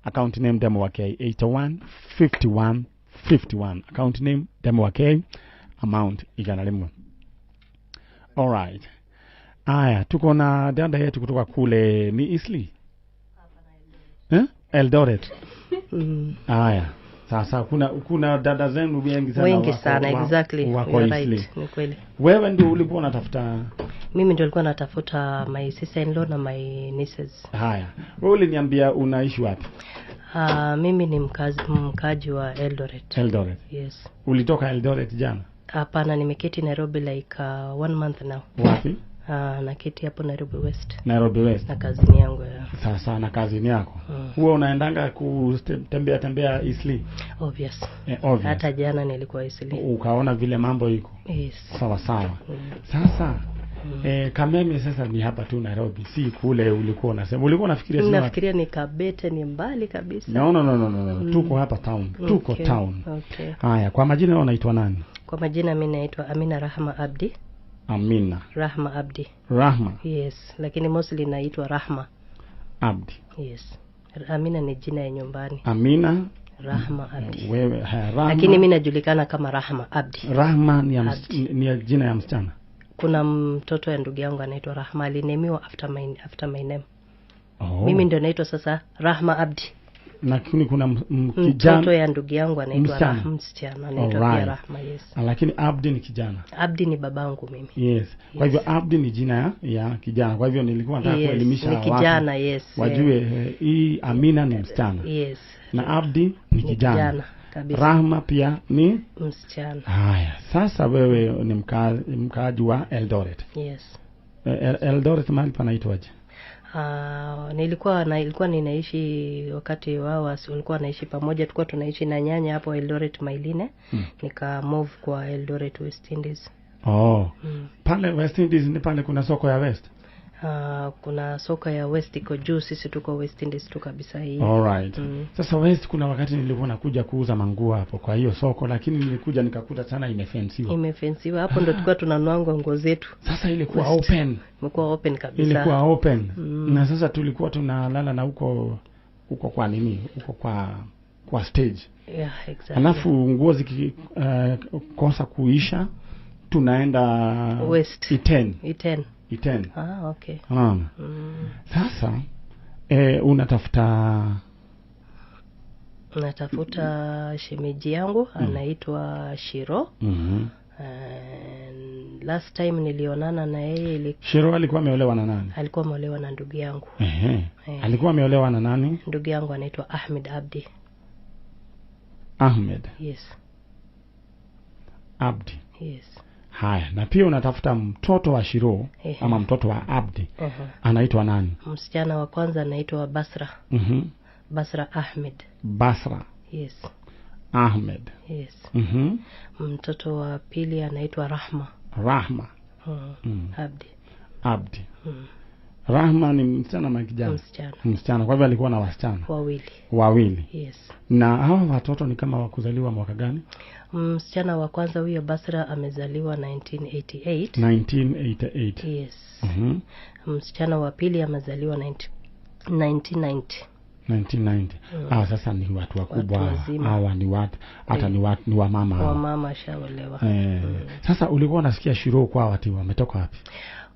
account name demo wake 815151 account name demo wake amount igana rimwe. All right, aya tuko na dada yetu kutoka kule ni Isli Eldoret. Aya sasa kuna dada zenu wengi sana exactly right, ni kweli. Wewe ndio ulikuwa unatafuta? Mimi ndio nilikuwa natafuta my sister in law na my nieces. Haya, wewe uliniambia unaishi wapi? Mimi ni mkaji wa Eldoret. Eldoret, yes. Ulitoka Eldoret jana? Hapana, nimeketi Nairobi like 1 month now. Wapi? Naketi hapo Nairobi West. Nairobi West. Na kazini yangu ya. Sasa na kazini yako. Huwa unaendanga kutembea Isli? Obvious. Obvious. Hata jana nilikuwa Isli. Ukaona vile mambo iko? Yes. Sawa sawa. Sasa Kameme sasa ni hapa tu Nairobi, si kule ulikuwa unasema. Ulikuwa unafikiria sio? Nafikiria ni Kabete, ni mbali kabisa. No. Tuko hapa town. Tuko town. Okay. Haya, kwa majina wewe unaitwa nani? Kwa majina mimi naitwa Amina Rahma Abdi. Amina Rahma Abdi. Rahma? Yes, lakini mostly naitwa Rahma Abdi. Yes. Amina ni jina ya nyumbani. Amina Rahma Abdi. Wewe Rahma. Lakini mimi najulikana kama Rahma Abdi. Rahma ni jina ya msichana? Kuna mtoto ya ndugu yangu anaitwa Rahma, alinemiwa after my name. Mimi ndio naitwa sasa Rahma Abdi. Lakini kuna mtoto ya ndugu yangu anaitwa Rahma, msichana anaitwa pia Rahma. Yes. Lakini Abdi ni kijana? Abdi ni babangu mimi. Yes. Kwa hivyo Abdi ni jina ya kijana. Kwa hivyo nilikuwa nataka kuelimisha watu. Ni kijana, yes. Wajue hii Amina ni msichana. Yes. Na Abdi ni kijana. Kabisa. Rahma pia ni msichana. Haya, sasa wewe ni mkaaji wa Eldoret. Yes. Eldoret mahali panaitwaje? Nilikuwa ninaishi wakati wao walikuwa naishi pamoja, tulikuwa tunaishi na nyanya hapo Eldoret Mailine. Nika move kwa Eldoret West Indies. Pale West Indies ni pale kuna soko ya West? Kuna soko ya West iko juu, sisi tuko West Indies tu kabisa hii. All right. Sasa West kuna wakati nilikuwa nakuja kuuza manguo hapo kwa hiyo soko, lakini nilikuja nikakuta sana imefensiwa. Hapo ndo tulikuwa tunanunua nguo zetu. Sasa ilikuwa open. Ilikuwa open kabisa. Ilikuwa open. Na sasa tulikuwa tunalala na huko kwa nini? Huko kwa stage. Yeah, exactly. Alafu nguo zikikosa kuisha tunaenda West. Iten. Okay. Sasa unatafuta shemeji yangu anaitwa Shiro. Last time nilionana na yeye Shiro alikuwa ameolewa na nani? Alikuwa ameolewa na ndugu yangu. Alikuwa ameolewa na nani? Ndugu yangu anaitwa Ahmed Abdi. Ahmed? Yes. Abdi? Yes. Haya, na pia unatafuta mtoto wa Shiro ama mtoto wa Abdi. Anaitwa nani? Msichana wa kwanza anaitwa Basra. Basra Ahmed. Basra? Yes. Ahmed? Yes. Mtoto wa pili anaitwa Rahma. Rahma? Abdi. Abdi. Rahma ni msichana ama kijana? Msichana. Kwa hivyo alikuwa na wasichana wawili. Yes. Na hao watoto ni kama wakuzaliwa mwaka gani? Msichana wa kwanza huyo Basra amezaliwa 1988. 1988. Yes. Msichana wa pili amezaliwa 1990. 1990. Sasa ni watu wakubwa. Hawa ni watu hata ni wa mama. Wa mama shaolewa. Sasa ulikuwa unasikia Shiro kwa watu wametoka wapi?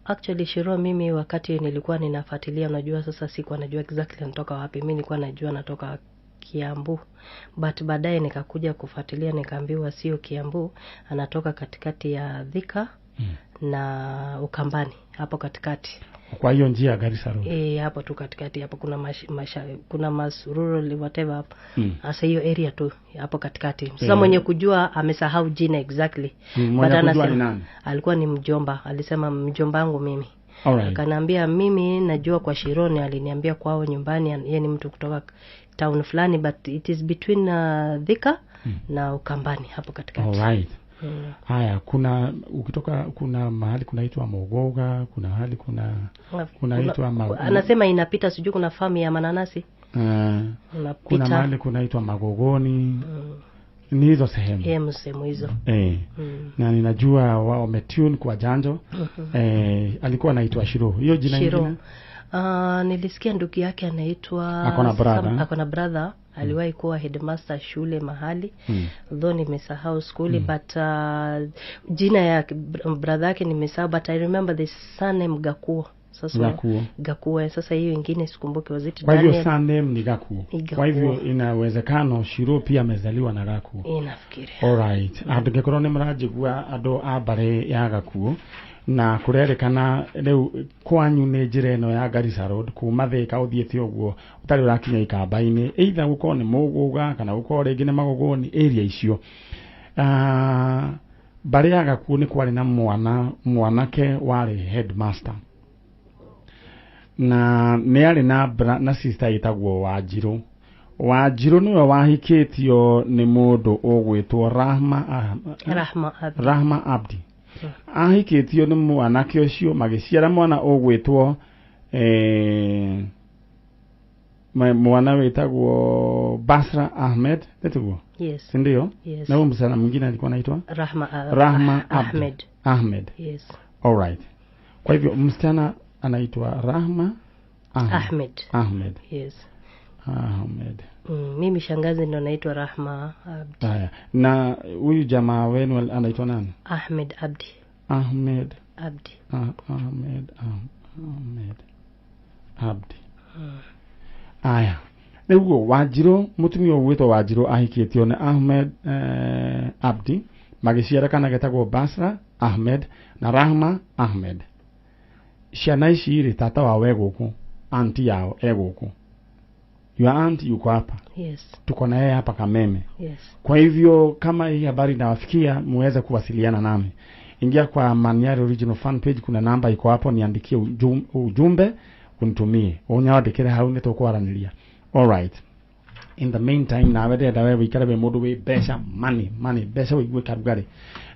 Actually Shiro mimi wakati nilikuwa ninafuatilia, unajua sasa sikuwa najua exactly anatoka wapi. Mimi nilikuwa najua natoka Kiambu, but baadaye nikakuja kufuatilia nikaambiwa sio Kiambu, anatoka katikati ya Thika na Ukambani hapo katikati. Kwa hiyo njia ya Garissa Road. Hapo tu katikati hapo kuna rural whatever hapo. Asa hiyo area tu hapo katikati. Sasa mwenye kujua amesahau jina exactly. But anasema alikuwa ni mjomba, alisema mjomba wangu mimi. Akaniambia mimi najua kwa Shironi, aliniambia kwao nyumbani yeye ni mtu kutoka town fulani, but it is between Thika na Ukambani hapo katikati. Haya, kuna mahali kunaitwa Mogoga, kuna mahali kunaitwa anasema inapita sijui kuna farm ya mananasi. Kuna mahali kunaitwa Magogoni. Ni hizo sehemu. Sehemu hizo. Na ninajua wao wametune kwa Njanjo. Alikuwa anaitwa Shiro. Hiyo jina lingine? Nilisikia ndugu yake anaitwa akona brother. Aliwahi kuwa headmaster shule mahali. Though nimesahau skuli, but jina ya brother yake nimesahau, but I remember the surname Gakuo. Sasa Gakuo. Sasa hiyo nyingine sikumbuki waziti Daniel. Kwa hivyo surname ni Gakuo. Kwa hivyo inawezekano Shiro pia amezaliwa na Gakuo. Inafikiri. Alright. Angĩkorwo nĩ mũranjigua andũ a bare ya Gakuo na kurerekana leo kwanyu nĩ njĩra ĩno ya Garissa Road kuma Thika ũthiĩte ũguo ũtarĩ ũrakinya Ikamba-inĩ, either gũkorwo nĩ Mũgũga kana gũkorwo rĩngĩ nĩ Magogoni area icio. Bare ya Gakuo nĩ kwarĩ na mwanake warĩ headmaster, na nĩ arĩ na sister ĩtagwo Wanjiru niwe wahikĩtio nĩ mũndũ ũgwĩtwo Rahma Abdi. Ahikĩtio nĩ mwanake ũcio, magĩciara mwana ũgwĩtwo mwana wĩtagwo Basra Ahmed, nĩtuo? Yes. Ndio? Yes. Na msichana mwingine alikuwa anaitwa Rahma Ahmed. Yes. All right. Kwa hivyo msichana anaitwa Rahma Ahmed. Yes. Ahmed. Mimi shangazi ndo naitwa Rahma Abdi. Haya. Na huyu jamaa wenu anaitwa nani? Ahmed Abdi. Haya. Nĩguo Wanjiru, mutumia ũgwĩtwo Wanjiru ahikĩtio nĩ Ahmed Abdi, magĩciara kana getagwo Basra Ahmed na Rahma Ahmed. Ciana ici rĩ tata wa wegũkũ, aunti yao egũkũ. Your aunt yuko hapa. Yes. Tuko na yeye hapa Kameme. Yes. Kwa hivyo kama hii habari inawafikia, muweze kuwasiliana nami. Ingia kwa Man Nyari original fan page, kuna namba iko hapo, niandikie ujumbe unitumie. Unyaandikire hau nitũkwaranĩria. All right. In the meantime, na wende wewe ikare be mundu we besha money besha we karugari.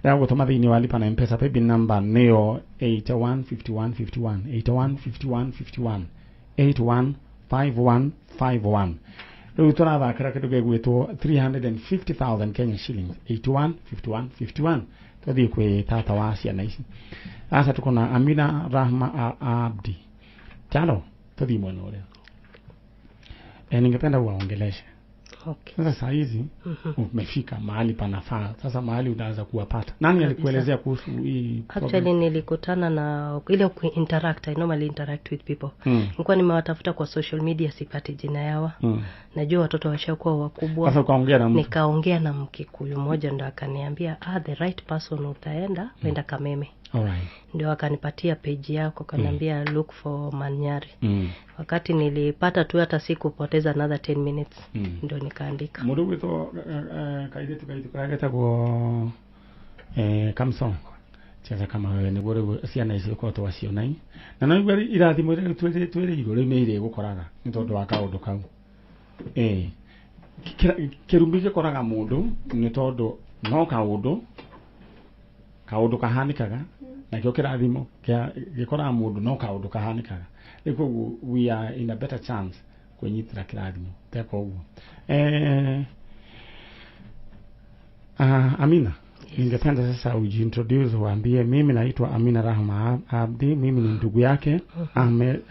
Na gutuma thini wa lipa na M-Pesa paybill number neo 815151 815151 815151. Rĩu tũrathakĩra kĩndũ gĩgwĩtwo 350,000 Kenya shillings. 815151. Tũthiĩ kwĩ tata wa ciana ici. Sasa tuko na Amina Rahma Abdi. Chalo, tũthiĩ mwena ũrĩa. Ningependa uwaongeleshe. Okay. Sasa saa hizi umefika mahali panafaa. Sasa mahali unaanza kuwapata. Nani alikuelezea kuhusu hii? Actually nilikutana na ile interact. I normally interact with people. Nilikuwa nimewatafuta kwa social media, sipati jina yao. Najua watoto washakuwa wakubwa. Sasa ukaongea na mtu? Nikaongea na Mkikuyu mmoja, ndo akaniambia the right person utaenda kwenda Kameme. Alright. Ndio akanipatia page yako, akaniambia look for Man Nyari. Wakati nilipata tu hata sikupoteza another 10 minutes. Ndio nikaandika. Mundu wito kaidetu kagetagwo Kamson. Cheza kama wewe ni bore ciana icio ko to wacionai. Na no igari irathimo ire twere iguru ni ire gukoraga ni tondu wa kaundu kau. Kirumbi gikoraga mundu ni tondu no kaundu kahanikaga na kio kirathimo gikora mundu no kaundu kahanikaga riko we are in a better chance kwenyitira kirathimo teko uguo Amina, ningependa sasa ujiintroduce, waambie mimi naitwa Amina Rahma Abdi, mimi ni ndugu yake Ahmed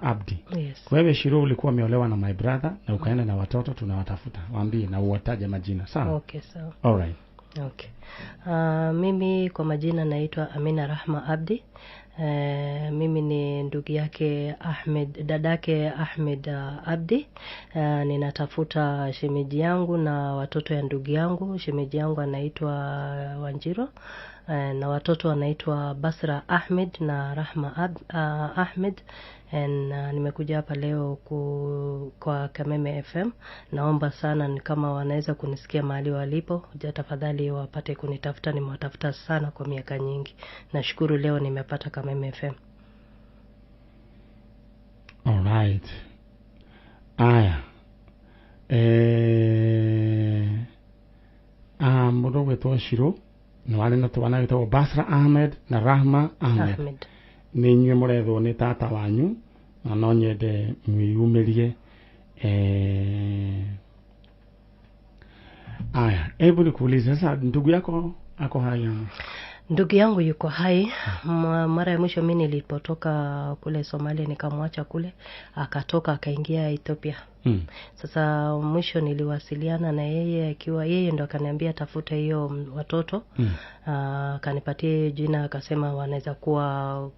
Abdi. Yes. Wewe Shiro ulikuwa umeolewa na my brother na ukaenda na watoto tunawatafuta. Waambie na uwataje majina. Sawa? Okay, sawa. All right. Okay. Mimi kwa majina naitwa Amina Rahma Abdi. Mimi ni ndugu yake Ahmed, dadake Ahmed Abdi. Ninatafuta shemeji yangu na watoto ya ndugu yangu. Shemeji yangu anaitwa Wanjiro na watoto wanaitwa Basra Ahmed na Rahma Ahmed. Nimekuja hapa leo kwa Kameme FM. Naomba sana kama wanaweza kunisikia mahali walipo, tafadhali wapate kunitafuta, nimewatafuta sana kwa miaka nyingi. Nashukuru leo nimepata Kameme FM. All right. Aya. Mudo wetu Shiro, na wale na tuwana wetu Basra Ahmed na Rahma Ahmed. Ninywe muretho ni tata wanyu na no nyende mwiyumirie aya hebu nikuulize sasa, ndugu yako ako hai? Ndugu yangu yuko hai. Mara ya mwisho mimi nilipotoka kule Somalia nikamwacha kule, akatoka akaingia Ethiopia. Sasa mwisho niliwasiliana na yeye, akiwa yeye ndo akaniambia tafuta hiyo watoto. Akanipatia jina, akasema wanaweza kuwa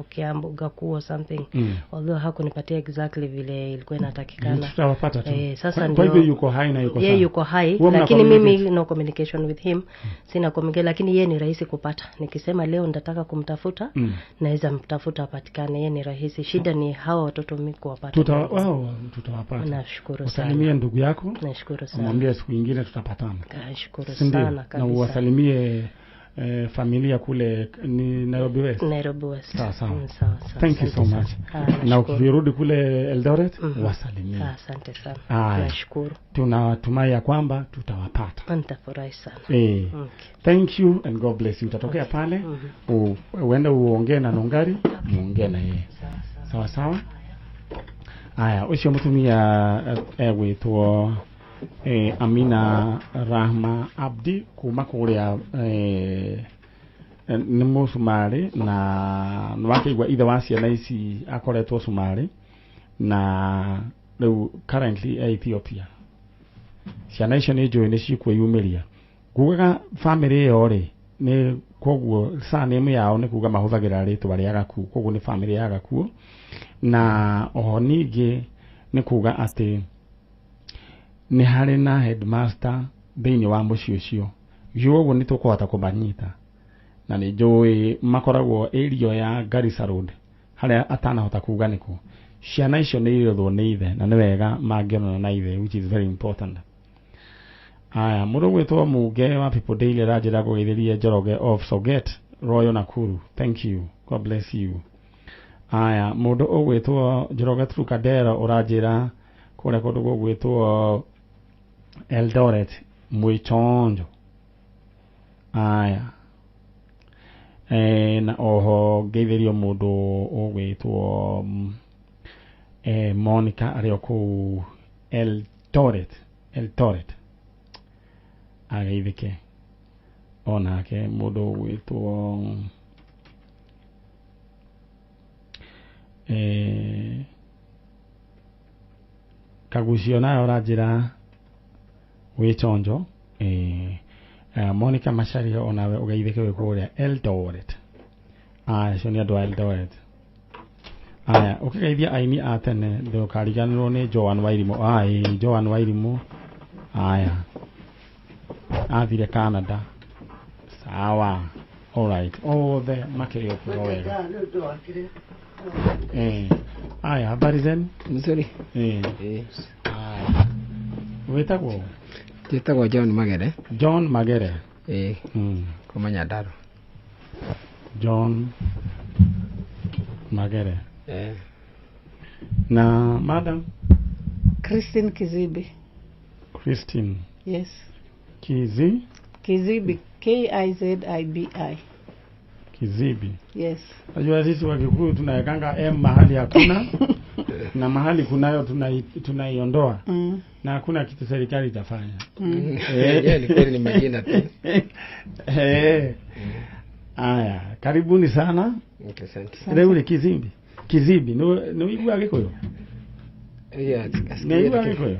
Kiambuga kuwa something. Although hakunipatia exactly vile ilikuwa inatakikana. Tutawapata tu. Sasa kwa hivyo yuko hai na yuko sawa. Yeye yuko hai, lakini mimi no communication with him. Sina communicate, lakini yeye ni rahisi kupata. Nikisema leo nitataka kumtafuta, naweza mtafuta apatikane, yeye ni rahisi. Shida ni hawa watoto mimi kuwapata. Tutawapata. Nashukuru sana. Usalimie ndugu yako. Nashukuru sana. Mwambie siku nyingine tutapatana. Nashukuru sana kabisa. Na uwasalimie familia kule ni Nairobi West. Nairobi West. Sawa. Thank you so much. Na ukirudi kule Eldoret wasalimie. Asante sana. Nashukuru. Tunatumai ya kwamba tutawapata. Nitafurahi sana. Okay. Thank you and God bless you. Utatokea pale uende uongee na Nongari, muongee na yeye. Sawa. Aya, ucio mutumia egwitwo Amina Rahma Abdi kuma kuria ni musumari na nwakeigwa ithe wa ciana ici akoretwo sumari na riu currently Ethiopia. Ciana icio ni njui ni cikwiyumiria. Ngugaga family yo ri ni koguo surname yao ni kuga mahuthagira ritwa ria Gakuo, koguo ni family ya Gakuo. Na oho ningi ni kuga ati ni hari na headmaster thiini wa muciĩ ũcio. Yoguo ni tukwata kumanyita na ni njui makoragwo area ya Garissa Road haria atanahota kuga niko. Ciana icio ni irithwo ni ithe na ni wega mangĩonana na ithe, which is very important. Aya, mũndũ gwĩtwo Muge wa People Daily ranjĩra kũgeithĩria Njoroge of Soget, Royal Nakuru. Thank you, God bless you. Aya, mũndũ ũgwĩtwo Njoroge Trukadera ũranjĩra kũrĩa kũndũ gũgwĩtwo Eldoret Mwĩchonjo. Aya, na oho ngeithĩrio mũndũ ũgwĩtwo Monica arĩ kũu Eldoret ageithĩke. Onake mũndũ ũgwĩtwo Kagucio nayo ranjĩra Wĩchonjo. Monica Macharia onawe ugeithĩke wĩ kũrĩa Eldoret. Cio nĩ andũ a Eldoret. Aya, ũkĩgeithia aini a tene ndũkariganĩrwo nĩ Joan Wairimu. Joan Wairimu. Aya, athire Canada. Sawa. All right. Othe makĩrĩ ũkĩro wega. Aya, habari zenu? Nzuri. Wĩtagwo? Njĩtagwo John Magere. John Magere. Kuma Nyandarua. John Magere. Na madam? Christine Kizibi. Christine. Yes. Kizibi. Kizibi. Kizibi. Kizibi. Yes. Unajua sisi wa Kikuyu tunawekanga M mahali hakuna na mahali kunayo tunaiondoa. Na hakuna kitu serikali itafanya. Ni kweli ni majina tu. Aya, karibuni sana. Asante. Leo ile Kizibi no igwa Gikuyu. Ni igwa Gikuyu.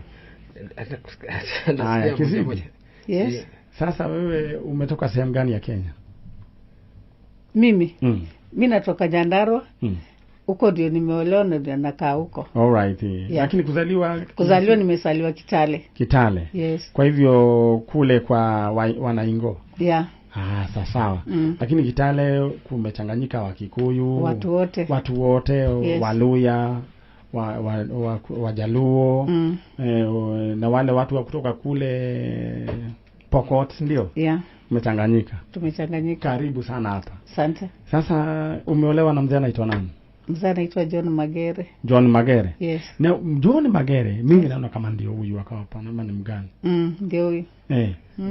Aya, Kizibi. Yes. Sasa wewe umetoka sehemu gani ya Kenya? Mimi natoka Nyandarua. Huko ndio nimeolewa na ndio nakaa huko. Alright. Yeah. Lakini kuzaliwa nimesaliwa Kitale. Kitale. Yes. Kwa hivyo kule kwa Wanaingo. Yeah. Sawa. Lakini Kitale kumechanganyika Wakikuyu, watu wote, yes. Waluya, Wajaluo, na wale watu wa kutoka kule Pokot, ndio? Yeah. Tumechanganyika. Karibu sana hapa. Asante. Sasa umeolewa na mzee anaitwa nani? Mzee anaitwa John Magere. John Magere? Yes. Na John Magere, mimi naona kama ndio huyu akawapa na ni mgani? Ndio huyu.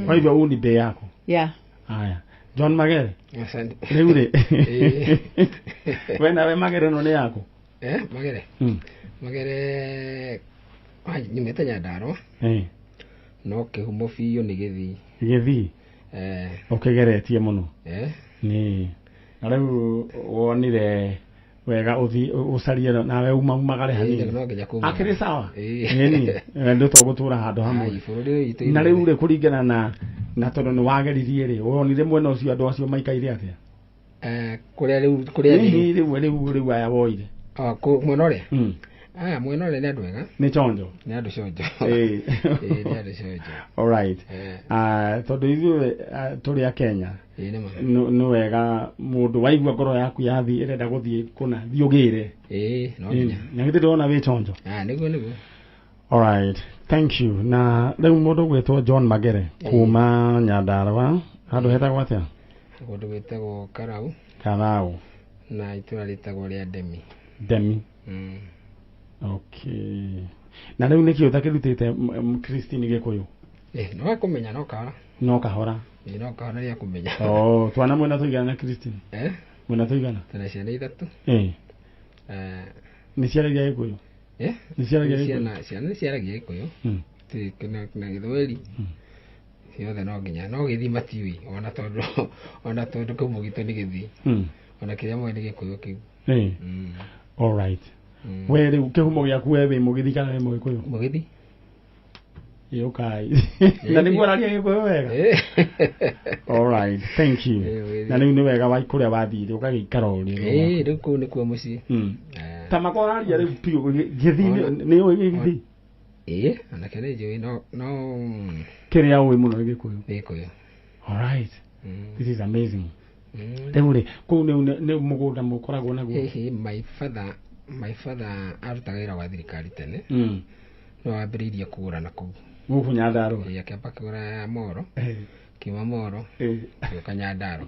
Kwa hivyo huyu ni bei yako? Yeah. Haya. John Magere? Asante. Leure. Wewe Magere none yako? Magere. Magere nimeta Nyandarua. No kihumo biyo ni Githii. Ukigeretie muno. Ni na rĩu wonire wega ucarie nawe umagare hanini. Akiri sawa. Ndio tũgũtũra handũ hamwe. Na rĩu rĩ kũringana na tondũ nĩ wageririe rĩ wonire mwena ũcio andũ acio maikaire atĩa? Kũrĩa rĩu aya woire. Mwena ũrĩa? Mwena ũrĩa nĩ andũ ega. Nĩ chonjo. Nĩ andũ chonjo. Nĩ andũ chonjo. All right. Tondũ ithuĩ tũrĩ a Kenya. Nĩ wega mũndũ waigua ngoro yaku yathi ĩrenda gũthiĩ kuna thiũgĩre. No nginya. Na githĩ ndona wĩ chonjo. Nĩguo. All right. Thank you. Na rĩu mũndũ gwĩtwo John Magere kuma Nyandarua. Handũ hetagwo atĩa? Handũ gwĩtagwo Karau. Karau. Na itũra rĩtagwo rĩa Demi. Okay. Na rĩu nĩkĩ ũtakĩrutĩte Christine Gĩkũyũ? No kũmenya no kahora. No kahora. No kahora rĩa kũmenya. Twana mwena tũigana na Christine? Mwena tũigana? Tena ciana ithatũ. Nĩ ciaragia Gĩkũyũ? Nĩ ciaragia Gĩkũyũ? Ciana nĩ ciaragia Gĩkũyũ. Na Gĩthweri. Ciothe no nginya no Gĩthii matiũĩ ona tondũ kũu mũgitũ nĩ Gĩthii. Ona kĩrĩa moĩ nĩ Gĩkũyũ kĩu. All right. Wewe rĩu kĩhumo gĩaku wewe wĩ Mũgĩthii kana wĩ Mũgĩkũyũ? Mũgĩthii. Okay. Na nĩguo araria Gĩkũyũ wega? All right. Thank you. Na rĩu nĩ wega kũrĩa wathire ũgagĩikara ũrĩ. Rĩu kũu nĩkuo mũciĩ. Ta makoraria rĩu piũ Gĩthii nĩ ũĩ Gĩthii? Anake nĩ njũĩ no kĩrĩa ũĩ mũno Gĩkũyũ? Gĩkũyũ. All right. This is amazing. Rĩu rĩ kũu nĩ mũgũnda mũkoragwo naguo? My father arutaga wĩra wa thirikari tene. No ambĩrĩirie kũgũra na kũu. Gũkũ Nyandarua? Akĩamba kũgũra Moro. Kiuma Moro. Gĩũka Nyandarua.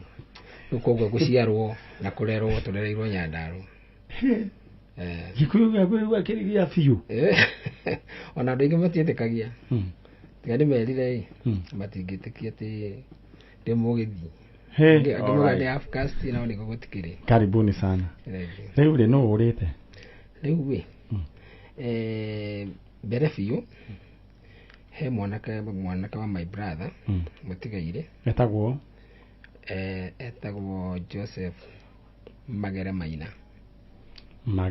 Rĩu koguo gũciarwo na kũrerwo tũrereirwo Nyandarua. Gĩkũyũ gĩaku rĩu akĩrĩgia biũ? Ona andũ aingĩ matiĩtĩkagia. Tiga ndĩmerire matingĩtĩkia atĩ ndĩ Mũgĩthii. Ngĩmũgande half caste nao nĩguo gũtikĩrĩ. Karibuni sana. Rĩu rĩ no ũrĩte? Rĩu we mbere biũ he mwanake wa my brother mũtigaire etagwo Joseph Magere Maina. Na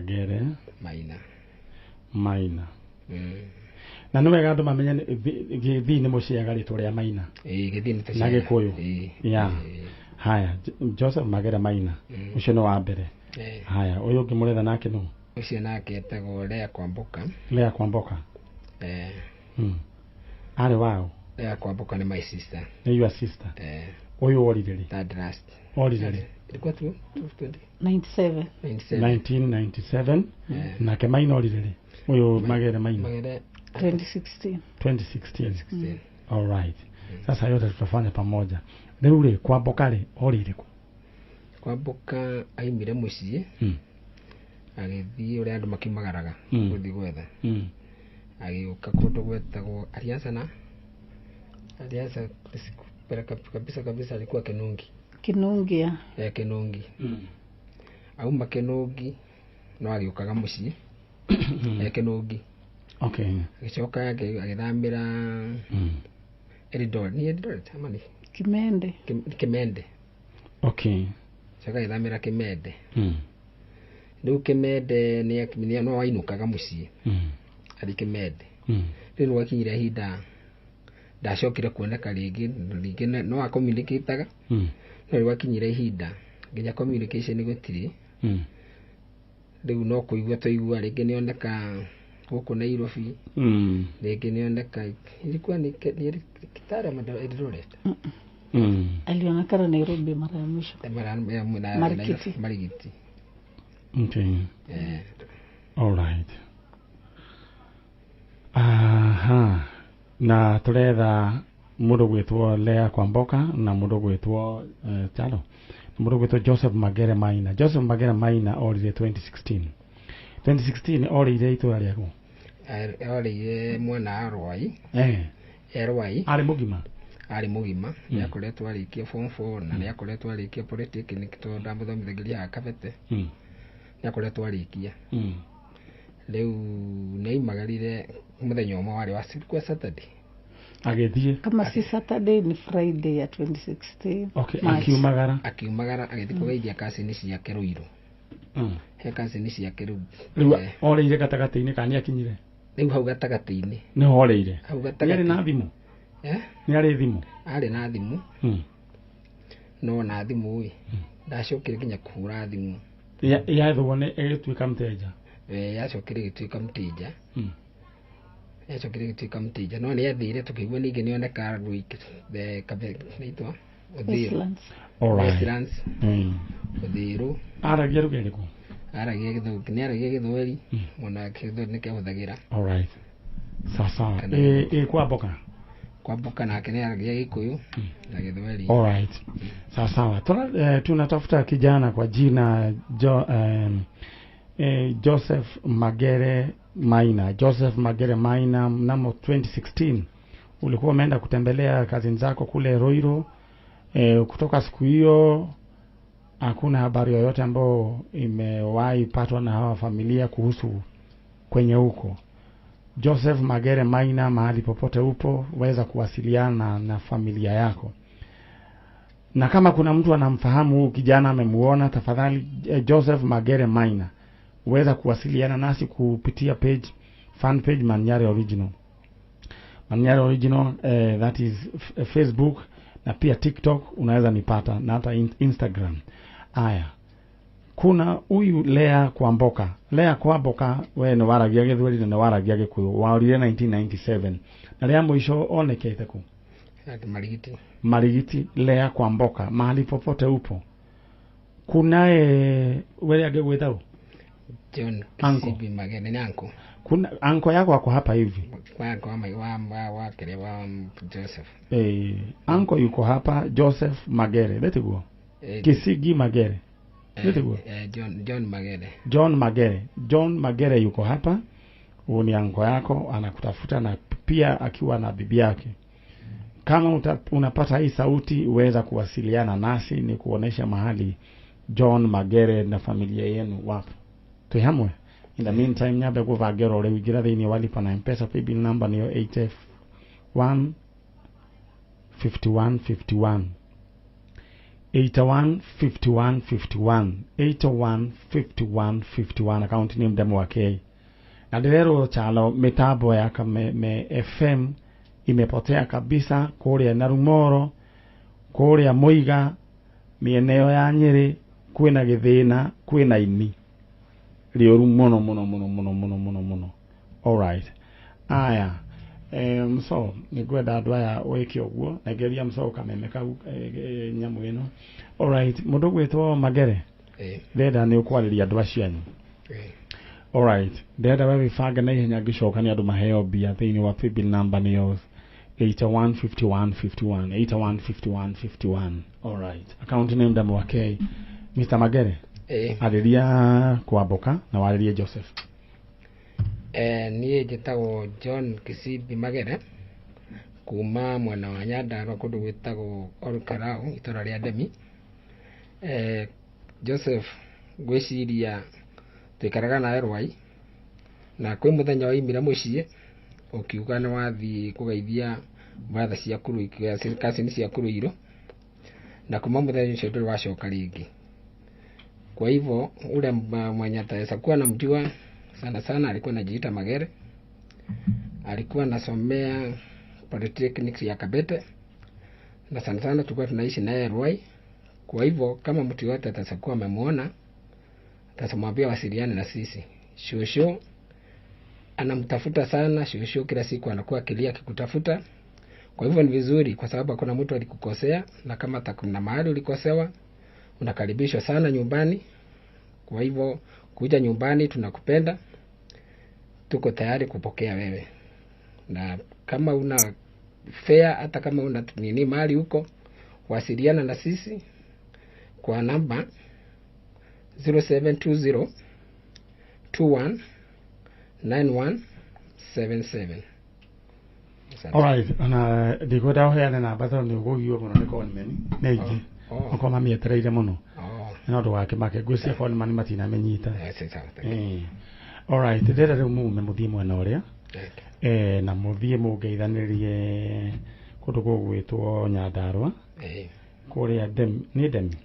nĩ wega andũ mamenye Gĩthii nĩ mũciaga rĩtwa rĩa Maina. Gĩthii nĩ tũciaga. Na Gĩkũyũ. Haya, Joseph Magere Maina. Ũcio nĩ wa mbere. Haya, ũyũ ũngĩ mũretha nake nũ? Ũcio nake etagwo Lea Kwamboka. Arĩ wao? Lea Kwamboka nĩ my sister. Nĩ your sister? Ũyũ orire rĩ? Third last. Orire rĩ? Ilikuwa 97. 1997. Nake Maina orire rĩ? Ũyũ Magere Maina? 2016. All right. Sasa yote tutafanya pamoja. Rĩu rĩ Kwamboka rĩ orire kũ? Kwamboka aimire mũciĩ. Agĩthiĩ ũrĩa andũ makimagaraga gũthiĩ gwetha. Agĩũka kũndũ gwetagwo Alianza kabisa alikuwa Kinungi. Kinungia. Kinungi. Auma Kinungi no agĩũkaga mũciĩ. Kinungi. Okay. Agĩcoka agĩthambĩra Eldoret amani. Kimende. Okay. Coka agĩthambĩra Kimende. Rĩu Kimende nĩ no ainũkaga mũciĩ. Ari Kimende. Rĩu no gwakinyire ihinda ndacokire kuoneka rĩngĩ no acommunicateaga. No gwakinyire ihinda nginya communication gũtirĩ. Rĩu no kũigua tũigua rĩngĩ nĩoneka gũkũ Nairobi. Rĩngĩ nĩoneka ilikuwa ni Kitale ama Eldoret. Alionekana Nairobi mara ya mwisho. Marigiti. Okay. All right. Aha. Na turetha mundu gwitwo Lea Kwamboka na mundu gwitwo chalo. Mundu gwitwo Joseph Magere Maina. Joseph Magere Maina orire 2016. 2016 orire itura riaku. Orire mwana Arwai. Arwai. Ari mugima. Nĩakoretwo arĩkia form 4 na nĩakoretwo arĩkia polytechnic to ndamũthomithagĩria Kabete. Nĩakoretwo arĩkia. Rĩu nĩaimagarire mũthenya ũmwe warĩ wa siku ya Saturday. Agĩthiĩ. Kama si Saturday ni Friday ya 2016. Okay, akiumagara agĩthiĩ kũgeithia cousin ciake Ruiru. He cousin ciake rĩu. Rĩu orĩire gatagatĩ-inĩ kana nĩakinyire? Rĩu hau gatagatĩ-inĩ. Nĩ orĩire. Hau gatagatĩ. Nĩarĩ na thimũ? Nĩ arĩ thimũ? Arĩ na thimũ. No na thimũ ndacokire nginya kũhũra thimũ. Yathwo nĩ ĩgĩtuĩka mteja. Yacokire ĩgĩtuĩka mteja. Yacokire ĩgĩtuĩka mteja no nĩathire tũkĩigua ningĩ nĩoneka Kabete Westlands. Ũthiru. Aragia rugha rĩkũ? Aragia Gĩthweri. Mwana Gĩthweri nĩkĩahũthagĩra. All right. Sawa. Kwamboka. Kwamboka nake nĩaragia Gĩkũyũ na Gĩthweri. All right. Sawa. Tunatafuta kijana kwa jina Joseph Magere Maina. Joseph Magere Maina mnamo 2016 ulikuwa umeenda kutembelea kazini zako kule Roiro. Kutoka siku hiyo hakuna habari yoyote ambayo imewahi patwa na hawa familia kuhusu kwenye huko. Joseph Magere Maina, mahali popote upo, weza kuwasiliana na familia yako. Na kama kuna mtu anamfahamu kijana amemuona, tafadhali Joseph Magere Maina weza kuwasiliana nasi kupitia fan page Man Nyari Original. Man Nyari Original, that is Facebook na pia TikTok unaweza nipata na hata Instagram. Aya. Kuna huyu Lea Kwamboka. Lea Kwamboka we no waragia Gĩthweri na waragia Gĩkũyũ. Waurire 1997. Na rĩa mũico onekete ku? Marigiti. Lea Kwamboka. Mahali popote upo. Kuna wewe agegwetao? John Kisibi Magere ni anko. Kuna anko yako wako hapa hivi? Wa Joseph. Anko yuko hapa Joseph Magere. Letiguo. Kisigi Magere. John Magere yuko hapa. Huyu ni anko yako anakutafuta na pia akiwa na bibi yake. Kama unapata hii sauti uweza kuwasiliana nasi ni kuonesha mahali John Magere na familia yenu wapo. Tuhamwe. In the meantime nyabe kuvagera ule wigira thini walipa na M-Pesa paybill number niyo 8F1 5151 815151 account name demo wake. Na derero chalo metabo ya Kameme FM imepotea kabisa kuria Narumoro, kuria Muiga, mieneo ya Nyeri, kwina Githina, kwina Ini. Rioru mono. All right. Aya. So nigwenda andũ aya wĩke ũguo na ngeria mcoka Kameme kau nyamũ ĩno. All right, mũndũ gwĩtwo Magere. Ndenda nĩ ũkwarĩria andũ acianyu. All right, ndenda wewe banga na ihenya ngĩcokania andũ maheo mbia thĩinĩ wa paybill number nĩyo 815151 All right, account name ndamo wake Mr. Magere. Arĩria Kwamboka na warĩrie Joseph. Niĩ njĩtagwo John Kisibi Magere kuma mwena wa Nyandarua kũndũ gwĩtagwo Olkarau itũra rĩa Ndemi. Joseph gwiciria twikaraga na Rwai na kwi muthenya wa imira mucie ukiuga ni wathi kugeithia mbatha cia kuru kasini cia Kuruiro na kuma muthenya ucio nduri wacoka ringi. Kwa hivyo ule mwenye ataweza kuwa namjua sana alikuwa anajiita Magere, alikuwa anasomea polytechnics ya Kabete na sana tulikuwa tunaishi naye Rwai. Kwa hivyo kama mtu yote atakuwa amemuona atamwambia wasiliane na sisi. Shosho anamtafuta sana, shosho kila siku anakuwa akilia akikutafuta. Kwa hivyo ni vizuri kwa sababu kuna mtu alikukosea, na kama kuna mahali ulikosewa unakaribishwa sana nyumbani. Kwa hivyo kuja nyumbani, tunakupenda, tuko tayari kupokea wewe. Na kama una fare, hata kama una nini mahali huko, wasiliana na sisi kwa namba 0720 21 9177. Alright, ana digo dawo ya na bato ni go yo mono ne ko meni neji ko mami etereire mono no do wake make gwecia ko mani matina menyita. Alright, ndera ru mu me muthie mwana uria na muthie mugeithanirie kundu go gwitwo Nyandarua kuria ni demi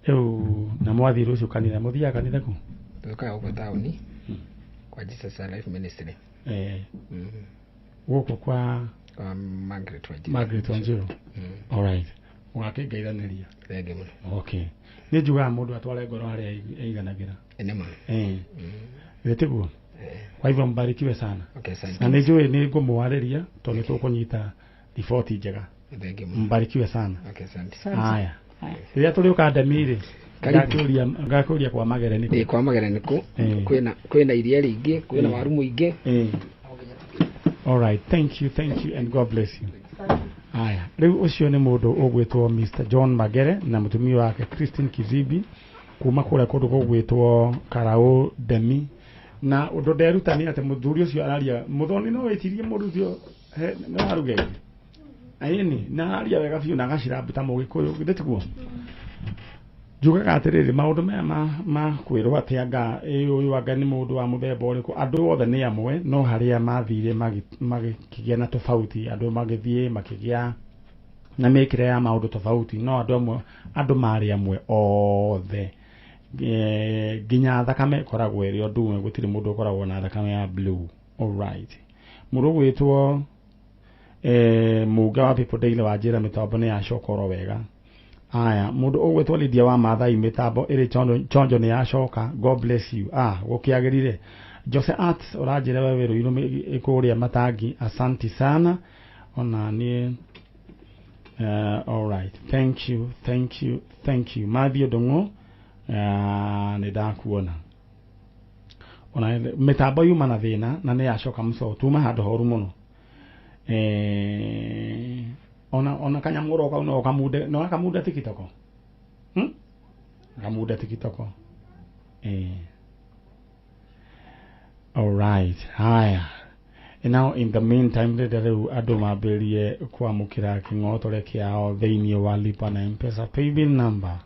eu na mwathi rucio kanitha muthia kanitha ku tuka uko tauni kwa Jesus Life Ministry woko kwa Margaret Wanjiru. Alright, wakigeithaniria thenge muno. Okay, ni juga mundu atware ngoro haria eiganagira enema wetiguo. Kwa hivyo mbarikiwe sana. Okay, sana. Na nijue ni ngumwariria tondu tukunyita ripoti njega. Thenge muno. Mbarikiwe sana. Okay, asante. Haya. Ria tuli ukandemire ngakuria kwa Magere niku. Kwa Magere niku. Kwina iria ringi, kwina waru muingi. Alright, thank you and God bless you. Aya, riu ucio ni mundu ugwitwo Mr. John Magere na mutumia wake Christine Kizibi kuma kura kundu gugwitwo Karau Demi. Na undu nderutani ate muthuri ucio araria muthoni no wetirie mundu ucio no haruge ayini na aria wega biu na gacirabuta mugikuyu githitiguo juga atiriri maundu ma kwirwo atianga uyu wanga ni mundu wa muthemba uriku andu othe ni amwe no haria mathire magikigia na tofauti andu magithie makigia na mekire ya maundu tofauti no andu mari amwe othe ginya thakame koragwo iri undu gutiri mundu koragwo na thakame ya blue. Alright, mundu gwitwo muga wa people daily wa njira mitambo ni yacokoro wega. Aya, mundu ugwitwo Lydia wa Mathai mitambo iri chonjo ni yacoka. God bless you. Gukiagirire Jose Arts urajire wewe ruino ikuria matangi. Asante sana ona ni alright, thank you Mathio Dongo. Ni ndakuona ona mitambo yuma na thina na ni yacoka muco tuma handu horu muno. Ona kanyamuro ka no kamude no kamude tikitoko kamude tikitoko alright. Haya, and now in the meantime rero andu maberie kwamukira kingotore kiao thiini wa lipa na M-Pesa paybill number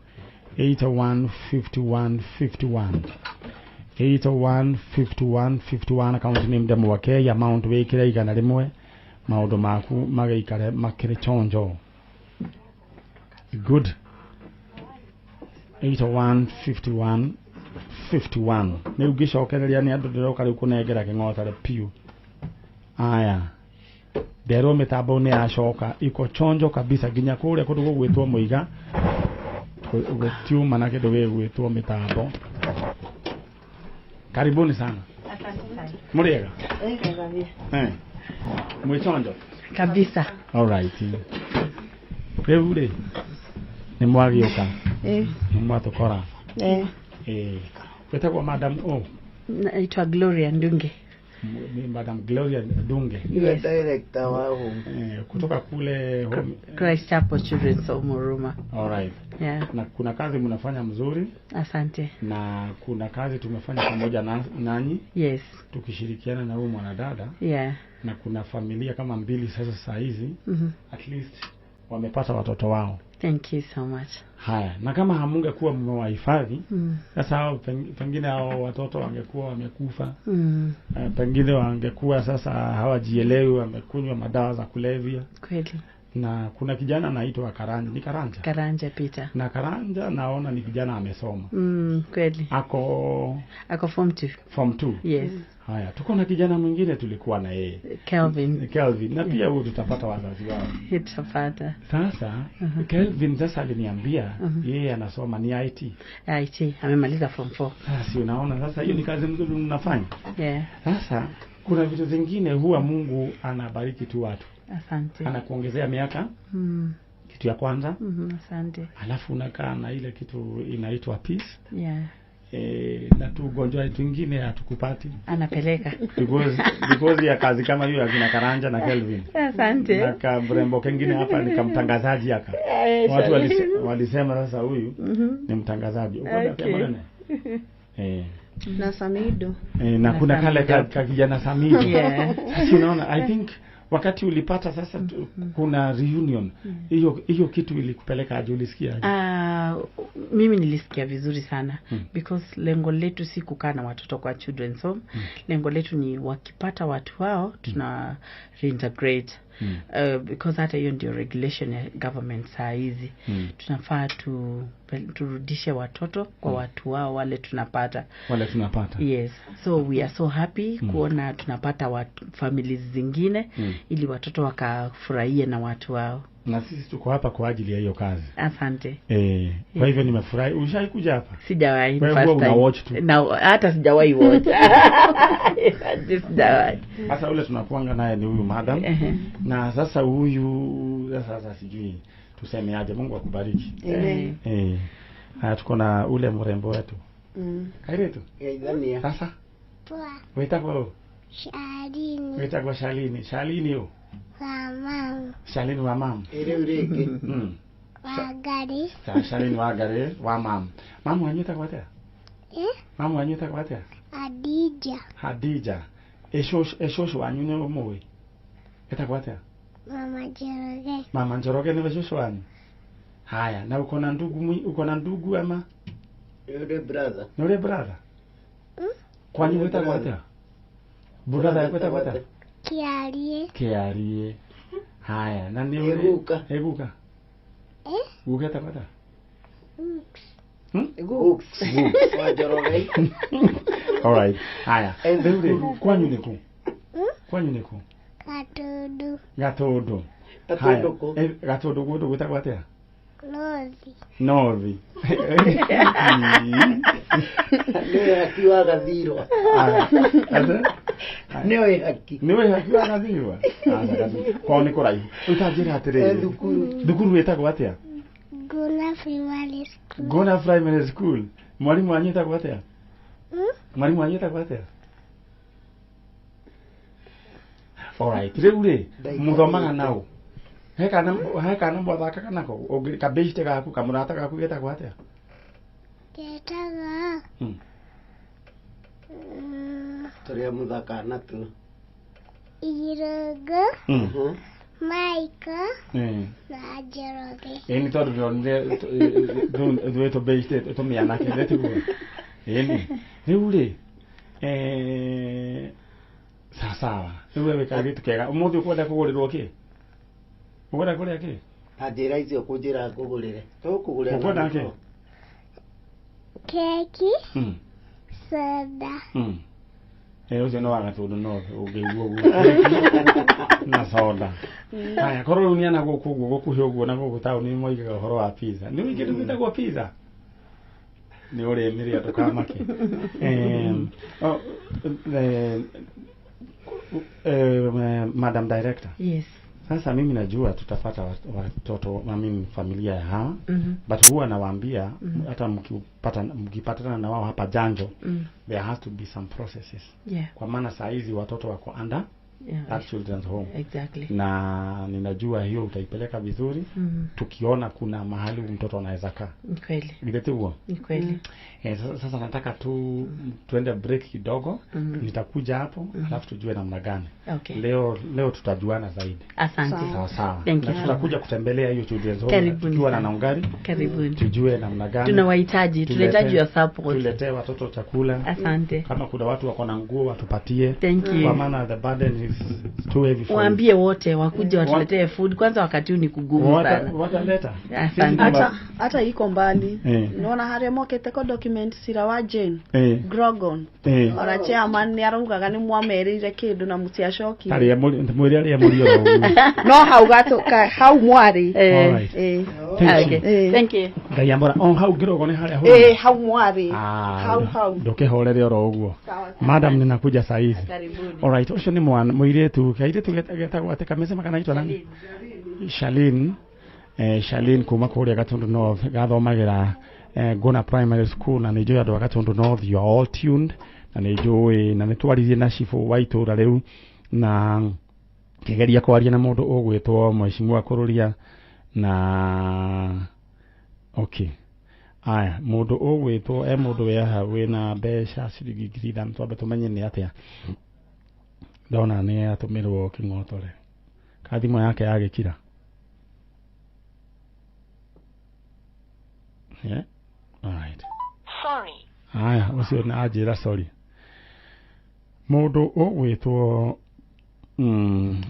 8151 account name demo wake amount wekira igana rimwe maundu maku magaikare makire chonjo. Good. 8151 ni ugicokereria ni andu ndiroka riu kunengera kingotare piu. Aya, ndero mitambo ni yacoka iko chonjo kabisa ginya kuria kundu gugwitwo muiga gutiuma na kindu gigwitwo mitambo. Karibuni sana. Muriega? Mwechonjo kabisa. Alright. Reure ni mwagioka ni mwatukora wetagwo Madam naitwa Gloria Ndunge. Madam Gloria Ndunge. Yes. Director wa kutoka kule Christ Chapel Children's Home Huruma. Alright. Yeah. Na kuna kazi mnafanya mzuri. Asante. Na kuna kazi tumefanya pamoja nanyi. Yes. Tukishirikiana na huyu mwanadada. Yeah. Na kuna familia kama mbili sasa saa hizi at least wamepata watoto wao. Thank you so much. Haya, na kama hamungekuwa mmewahifadhi, sasa hao pengine hao watoto wangekuwa wamekufa. Pengine wangekuwa sasa hawajielewi, wamekunywa madawa za kulevya. Kweli. Na kuna kijana anaitwa Karanja Peter. Na Karanja naona ni kijana amesoma. Kweli. Ako form 2. Form 2. Yes. Haya, tuko na kijana mwingine tulikuwa na yeye. Kelvin. Na pia huyu tutapata wazazi wao. Tutapata. Sasa Kelvin sasa aliniambia yeye anasoma ni IT. Amemaliza form 4. Sasa unaona sasa hiyo ni kazi nzuri mnafanya. Yeah. Sasa kuna vitu vingine huwa Mungu anabariki tu watu. Asante. Anakuongezea miaka. Kitu ya kwanza. Asante. Alafu unakaa na ile kitu inaitwa peace. Yeah. Na tu ugonjwa twingine hatukupati. Anapeleka. Because ya kazi kama hiyo ya kina Karanja na Kelvin. Asante. Na kamrembo kengine hapa ni kamtangazaji haka. Watu walisema sasa huyu ni mtangazaji. Uko na na Samido. Na kuna kale kijana Samido. Sasa unaona I think wakati ulipata sasa kuna reunion hiyo kitu ilikupeleka aje, ulisikia aje? Mimi nilisikia vizuri sana because lengo letu si kukaa na watoto kwa children's home. Lengo letu ni wakipata watu wao tuna reintegrate. Because hata hiyo ndio regulation ya government saa hizi. Tunafaa turudishe watoto kwa watu wao wale tunapata. Yes. So we are so happy kuona tunapata families zingine ili watoto wakafurahie na watu wao. Na sisi tuko hapa kwa ajili ya hiyo kazi. Asante. Kwa hivyo nimefurahi. Ushaikuja hapa? Sijawahi. First time. Watch tu. Na hata sijawahi watch. Sijawahi. Sasa ule tunakuanga naye ni huyu madam. Na sasa huyu sasa sijui tuseme aje, Mungu akubariki. Haya tuko na ule mrembo wetu. Kairetu? Yaidhania. Sasa? Poa. Wetako? Shalini. Wetako Shalini. Shalini yo. Mama. Shalini wa mama. Ureke. Wagari. Shalini wagari wa mama. Mama wanyita kwa tea? Mama wanyita kwa tea? Hadija. Eshosho wanyune umuwe. Eta kwa tea? Mama Njoroge ni eshosho wanyu. Haya, na uko na ndugu ama? Yule brother. Kwani weta kwa tea? Brother yako eta kwa tea? Kiarie. Haya, na ni Eguka. Guka eta kwa tea? Gooks. Wajoroge. All right. Haya. Ndeure kwanyu niku. Kwanyu niku. Gatodo. Haya. Gatodo godo gutagwa atia? Novi. Niwe haki wa gathirwa. Niwe haki wa gathirwa. Kwa ni kuraihu. Utajira atiriri. Thukuru wetagwa atia? Gona Primary School. Mwalimu anyita kwa atia? Mwalimu anyita kwa atia? Alright. Ule muthomaga nao. Heka na mwathaka kanako. Kabeshte gaku kamurata gaku geta kwa atia? Getaga. Turia muthaka na tu. Iraga. Maika. Na Njoroge. Ni todo do to beste to me anake lete go. Ni ule sawa. Wewe kagitu kega. Umuthi ukwenda kugurirwo ki? Ukwenda kuria ki? Ajira icio kunjira ngugurire. Tukugurira. Ukwenda ki? Keki. Soda. Ucio no wagatundu no ungeiguo guo na soda. Haya korwo ni ana gukuhe uguo na guku tauni moigaga horo wa pizza. Ni wiki twitagwo pizza. Ni uri miri atukamaki. Madam Director. Yes. Sasa mimi najua tutapata watoto familia ya hawa. But huwa nawaambia hata mkipatana na wao hapa Njanjo there has to be some processes. Yeah. Kwa maana saa hizi watoto wako under that children's home. Exactly. Na ninajua hiyo utaipeleka vizuri tukiona kuna mahali mtoto anaweza kaa. Kweli. Ngidete huo. Kweli. Sasa nataka tuende break kidogo. Nitakuja hapo alafu tujue namna gani. Okay. Leo tutajuana zaidi. Asante. Sawa. Thank you. Tutakuja kutembelea hiyo children's home tukiwa na Naungari. Karibuni. Tujue namna gani. Tunahitaji your support. Tuletee watoto chakula. Asante. Kama kuna watu wako na nguo watupatie. Thank you. Kwa maana the burden is too heavy for. Waambie wote wakuje watuletee food kwanza wakati huu ni kugumu sana. Wataleta. Hata iko mbali. Unaona hare mokete ko document sira wa Jane. Grogon. Ora chairman ni araugaga ni mwamerire kindu na mutiacoki. Tari mwiri ari murio. No hau gatoka hau mwari. Thank you. Ngayambora on hau girogo ni haria ho. Hau mwari. Hau. Ndoke oro uguo. Madam ninakuja saa hizi. Alright, ucio ni mwana muiretu kairetu getagwo ate Kameme kana itwa nani? Shalin kuma kuria Gatundu North gathomagira Gona Primary School na nijo andu Gatundu North, you are all tuned na nijo na nitwaririe na shifu wa itura riu na kigeria kwaria na mundu ugwitwo Mheshimiwa Kururia na okay. Aya, mundu ugwitwo mundu weha wina mbeca ciringi 3000 twambe tumenye ni atia. Ndona ni atumirwo King'otore. Kathimo yake yagikira. Yeah. All right. Sorry. Aya, ucio na ajira sorry. Mundu ugwitwo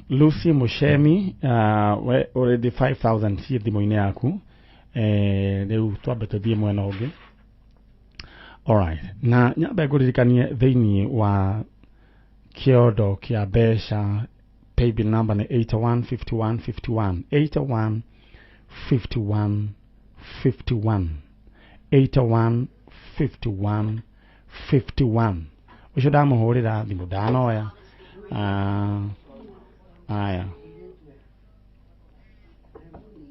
Lucy Mushemi we already 5000 ci thimo-ini yaku. Riu twambe tuthie mwena ungi. All right. Na nyambe nguririkanie thiini wa kiondo kia mbeca paybill number ni 815151 815151 815151 ucio ndamuhurira thimu ndanoya aya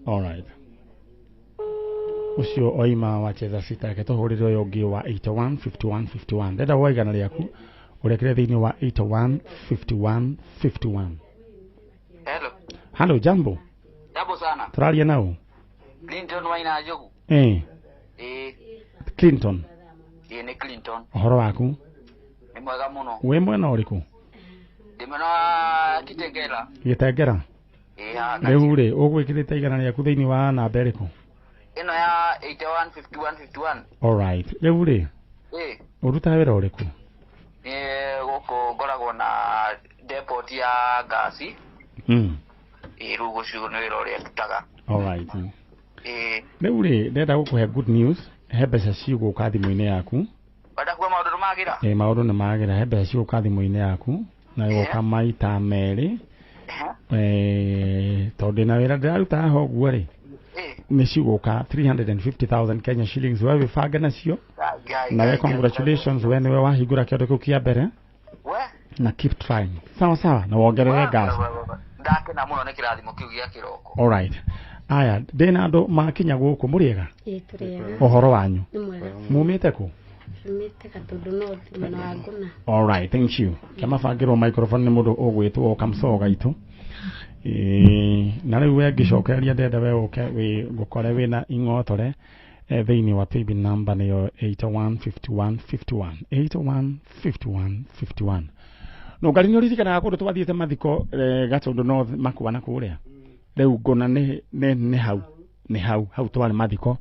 all right ucio oima wacheza sita ke tuhurire uyo ngi wa 815151 ndenda waigana riaku urekere thiini wa 815151. Hello jambo. Jambo sana. Turaria nao. Clinton waina jogu. Clinton. Ni Clinton. Uhoro waku? Ni mwega muno. We mwena uriku? Ndimena Kitengela. Kitengela. Riu ri ugwikirite igana riaku thiini wa namba iriku? Ino ya 815151. All right. Riu ri uruta wira uriku? Goko ngoragwo na depot ya gasi. Rugo cio nä wä ra å rä a ndutaga. Alright. Riu ri ndenda gukuhe good news. He mbeca cigũka thimũ-inĩ yaku. Wenda kuga maũndũ nĩ magira? Maũndũ nĩ magira. He mbeca cigũka thimũ-inĩ yaku na igoka maita merĩ. Tondũ ndĩna wĩra ndĩraruta haha ũguo rĩ, nĩ cigũka 350,000 Kenya shillings. We wĩbange nacio na we congratulations, we nĩwe wahingũra kĩondo kĩu kĩa mbere na keep trying. Sawa na wongerere gas. Ndakena muno nĩ kĩrathimo kĩu gĩa kĩroko. Alright. Aya, ndĩna andũ makinya gũkũ mũrĩega? Tũrĩega. Ũhoro wanyu? Nĩ mwega. Mumĩte kũ? Tumĩte Gatundu North mwena wa Ngũna. Alright, thank you. Kama bangĩrwo microphone nĩ mũndũ ũgwĩtwo Kamso gaitũ. Na rĩu we ngĩcokereria ndenda we ũke ngũkore wĩna Ing'otore thĩinĩ wa paybill number nĩyo 815151 815151. No ngari nĩ ũririkanaga kũndũ twathiĩte mathiko Gatundu North makuana kũrĩa? Rĩu Ngũna nĩ hau twarĩ mathiko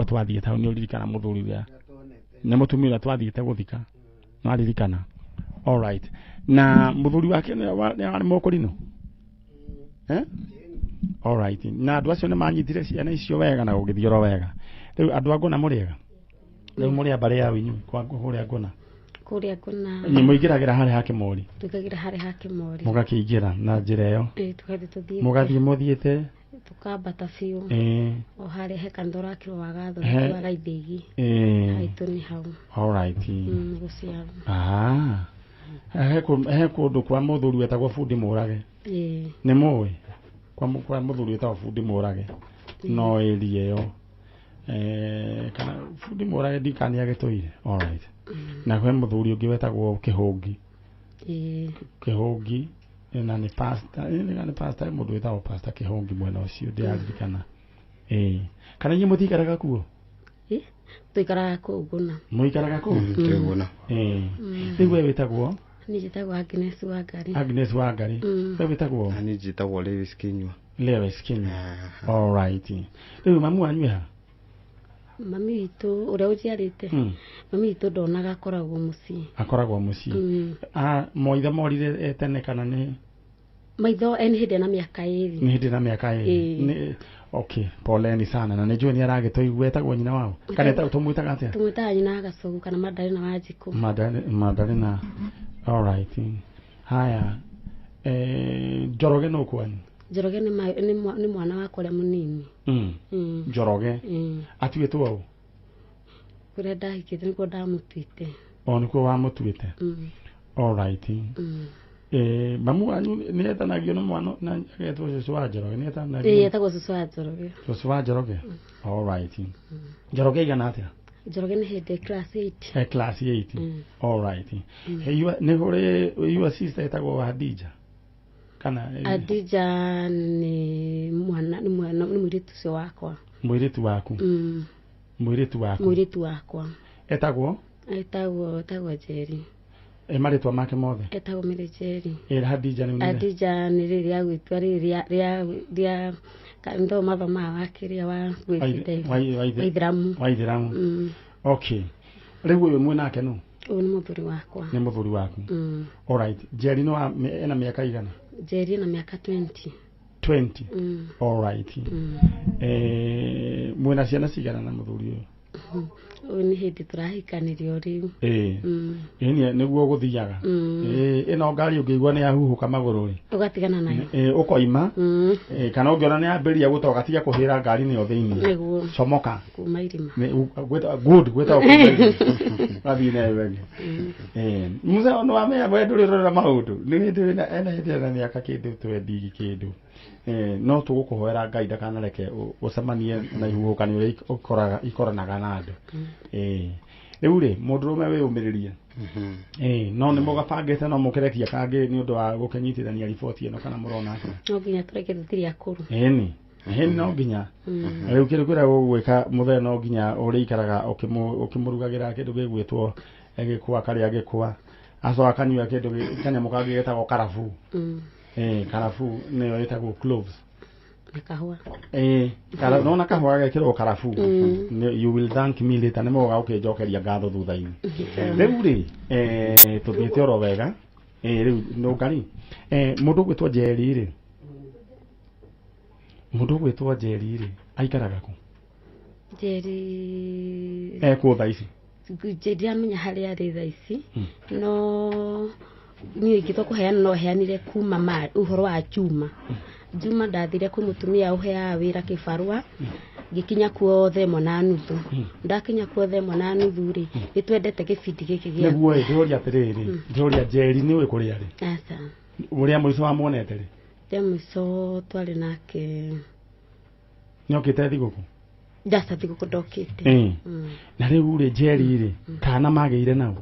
twathiĩte hau. Nĩ ũririkana mũthuri ũrĩa nĩ mũtumia ũrĩa twathiĩte gũthika? Nĩ waririkana? Alright. Na mũthuri wake nĩ arĩ mũkũrinũ? Alright. Na andũ acio nĩ manyitire ciana icio wega na gũgĩthiora wega. Rĩu andũ a Ngũna mũrĩega? Rĩu mũrĩa mbarĩ ya winyu kwa kũrĩa Ngũna? Kũrĩa Ngũna. Nĩ mũingĩragĩra harĩ ha Kĩmori? Tũkagira harĩ ha Kĩmori. Mũgakĩingĩra na njĩra ĩyo? Tũgathiĩ tũthiĩte. Mũgathiĩ mũthiĩte? Tukambata biũ. O harĩa he kanitha ũrakĩrwo wa Gatho twaga ithĩgi. Haitũ nĩ hau. Alright. Gũciarwo. He kũndũ kwa mũthuri wetagwo Bundi Mũrage? Nĩ mũĩ? Kwa mũthuri wetagwo Bundi Mũrage no ĩria ĩyo kana Bundi Mũrage ndikani agĩtũire? Alright. Na he mũthuri ũngĩ wetagwo Kĩhũngi? Kĩhũngi na ni pastor mundu witagwo pastor Kihongi mwena ucio ndiaririkana kana nyinyi mutikaraga kuo tuikaraga kuu Guna muikaraga kuu Guna riu we witagwo ni njitagwo Agnes Wangari we witagwo ni njitagwo Lewis Kinyua all right riu mamu wanyu ha mami witũ ũrĩa ũnjiarĩte mami witũ ndonaga akoragwo mũciĩ moithe morire tene kana nĩ maitho nĩ hĩndĩ na mĩaka ĩrĩ okay poleni sana na nĩnjũĩ nĩ aragĩtũigua etagwo nyina wao kana tũmwĩtaga atĩa tũmwĩtaga nyina Gacogu kana Madarina Wanjikũ Madarina all right haya Njoroge no kwanyu Njoroge nĩ mwana wakwa ũrĩa mũnini Njoroge atuĩtwo ũũ kũrĩa ndahikĩte nĩkuo ndamũtuĩte nĩkuo wamũtuĩte all right mamu wanyu nĩ etanagio na mwana na agetwo cũcũ wa Njoroge nĩ etanagio etagwo cũcũ wa Njoroge all right Njoroge igana atĩa Njoroge nĩ hĩndĩ class 8 all right nĩ kũrĩ your sister etagwo Hadija kana Adija ni mwiritu ucio wakwa mwiritu waku mwiritu wakwa etagwo Jerry maritwa make mothe etagwo Mary Jerry Hadija ni rĩrĩa gwĩtwa rĩrĩa ndo mathoma wakĩrĩa wa gwĩthiramu okay rĩu ũyũ mwĩ nake nũ ũyũ nĩ mũthuri wakwa all right Jerry no ena mĩaka igana Jerry na miaka 20 all right mwena ciana cigana na muthuri uyu ni hindi turahikanirio riu ni niguo guthiaga ino ngari ungiigua ni yahuhuka maguru ri ugatigana nayo ukoima kana ungiona ni ambiria gutoka tiga kuhira ngari ni othiini comoka kuma irima good gweta bathi na wege muze ono wamea gwe nduri rora maundu ni hindi ena hindi na miaka kindu twendi kindu no tugukuhoera Ngai ndakanareke ucemanie na ihuhũkanio iria ikoranaga na andũ rĩu rĩ mũndũrũme wĩyũmĩrĩrie no nĩ mũgabangĩte no mũkĩrekia kangĩ nĩ ũndũ wa gũkĩnyitithania riboti ĩno kana mũrona atĩa no nginya tũreke tũtirĩ akũrũ ĩni no nginya rĩu kĩndũ kĩrĩa gũgwĩka mũthenya no nginya ũrĩikaraga ũkĩmũrugagĩra kĩndũ gĩgwĩtwo gĩkwa karĩa gĩkwa acoka akanyua kĩndũ kanyamũ kangĩ getagwo karabu karafu nĩyo ĩtagwo cloves kahua kana no na kahua gekĩrwo karafu you will thank me later nĩ moga ũkĩnjokeria ngatho thutha-inĩ rĩu rĩ tũthiĩte oro wega rĩu no ngari mũndũ gwĩtwo Njeri rĩ aikaraga kũ Njeri kũ thaa ici ndiramenya harĩa arĩ thaa ici no niĩ ingĩtua kũheana no heanire kuma ũhoro wa Juma ndathire kwĩ mũtumia ũheaga wĩra kĩbarũa ngĩkinya kuo 3:30 ndakinya kuo 3:30 rĩ nĩtwendete gĩbindi gĩkĩ gĩa nĩguo ndĩroria atĩrĩrĩ ndĩroria Njeri nĩ ũĩ kũrĩa rĩ aca ũrĩa mũico wa muonete rĩ mũico twarĩ nake nĩokĩte thigũkũ ndaca thigũkũ ndokĩte na rĩu rĩ Njeri rĩ kana magĩire nao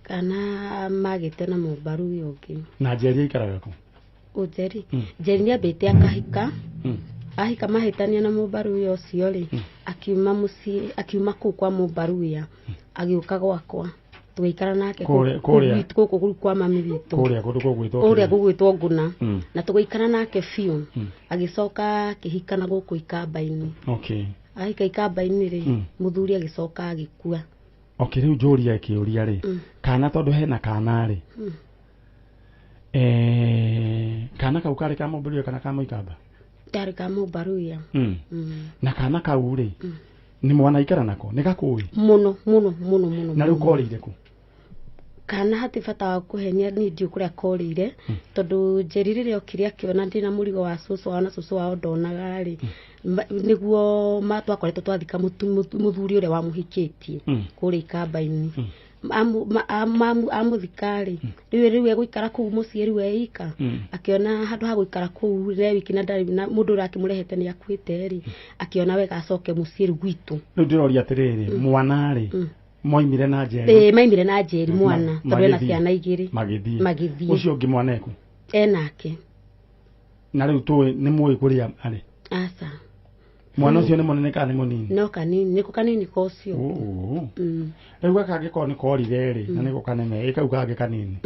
kana magĩte na mũmbaru ũyũ ũngĩ na Njeri aikaraga kũ Njeri nĩambĩte akahika ahika mahĩtania na mũmbaru ũyũ ũcio rĩ akiuma mũciĩ akiuma kũu kwa mũmbaru ũyũ agĩũka gwakwa tũgĩikara nake gũkũ kwa mami witũ kũrĩa gũgwĩtwo Nguna na tũgĩikara nake biũ agĩcoka akĩhika na gũkũ ikamba-inĩ ahika ikamba-inĩ rĩ mũthuri agĩcoka agĩkua rĩu njũria kĩũria rĩ kana tondũ hena kana rĩ kana kau karĩ ka mũmbaru kana ka mũikamba ndarĩ ka mũmbaru ũyũ na kana kau rĩ nĩ mwanaikara nako nĩ gakũĩ mũno na rĩu korĩire kũ kana hati bata wa kũhenia niĩ ndiũ kũrĩa korĩire tondũ Njeri rĩrĩa okire akĩona ndĩna mũrigo wa cũcũ wao na cũcũ wao ndonaga rĩ nĩguo twakoretwo twathika mũthuri ũrĩa wamũhikĩtie kũrĩa ikamba-inĩ amũthika rĩ rĩu egũikara kũu mũciĩ rĩu eika akĩona handũ ha gũikara kũu rĩ wiki na ndarĩ na mũndũ ũrĩa akĩmũrehete nĩ akuĩte rĩ akĩona wega acoke mũciĩ rĩu gwitũ rĩu ndĩroria atĩrĩrĩ mwana rĩ Moimire na njeri. Maimire na njeri mwana tondu ena ciana igiri. Magithii. Ucio ngi mwaneku. Enake. Na riu tuwe ni muwi kuria ari. Asa. Mwana ucio ni munene kana ni munini? No kanini, niko kanini ko ucio. Riu gaka ngiko ni korire ri na niko Kameme ikau kage kanini.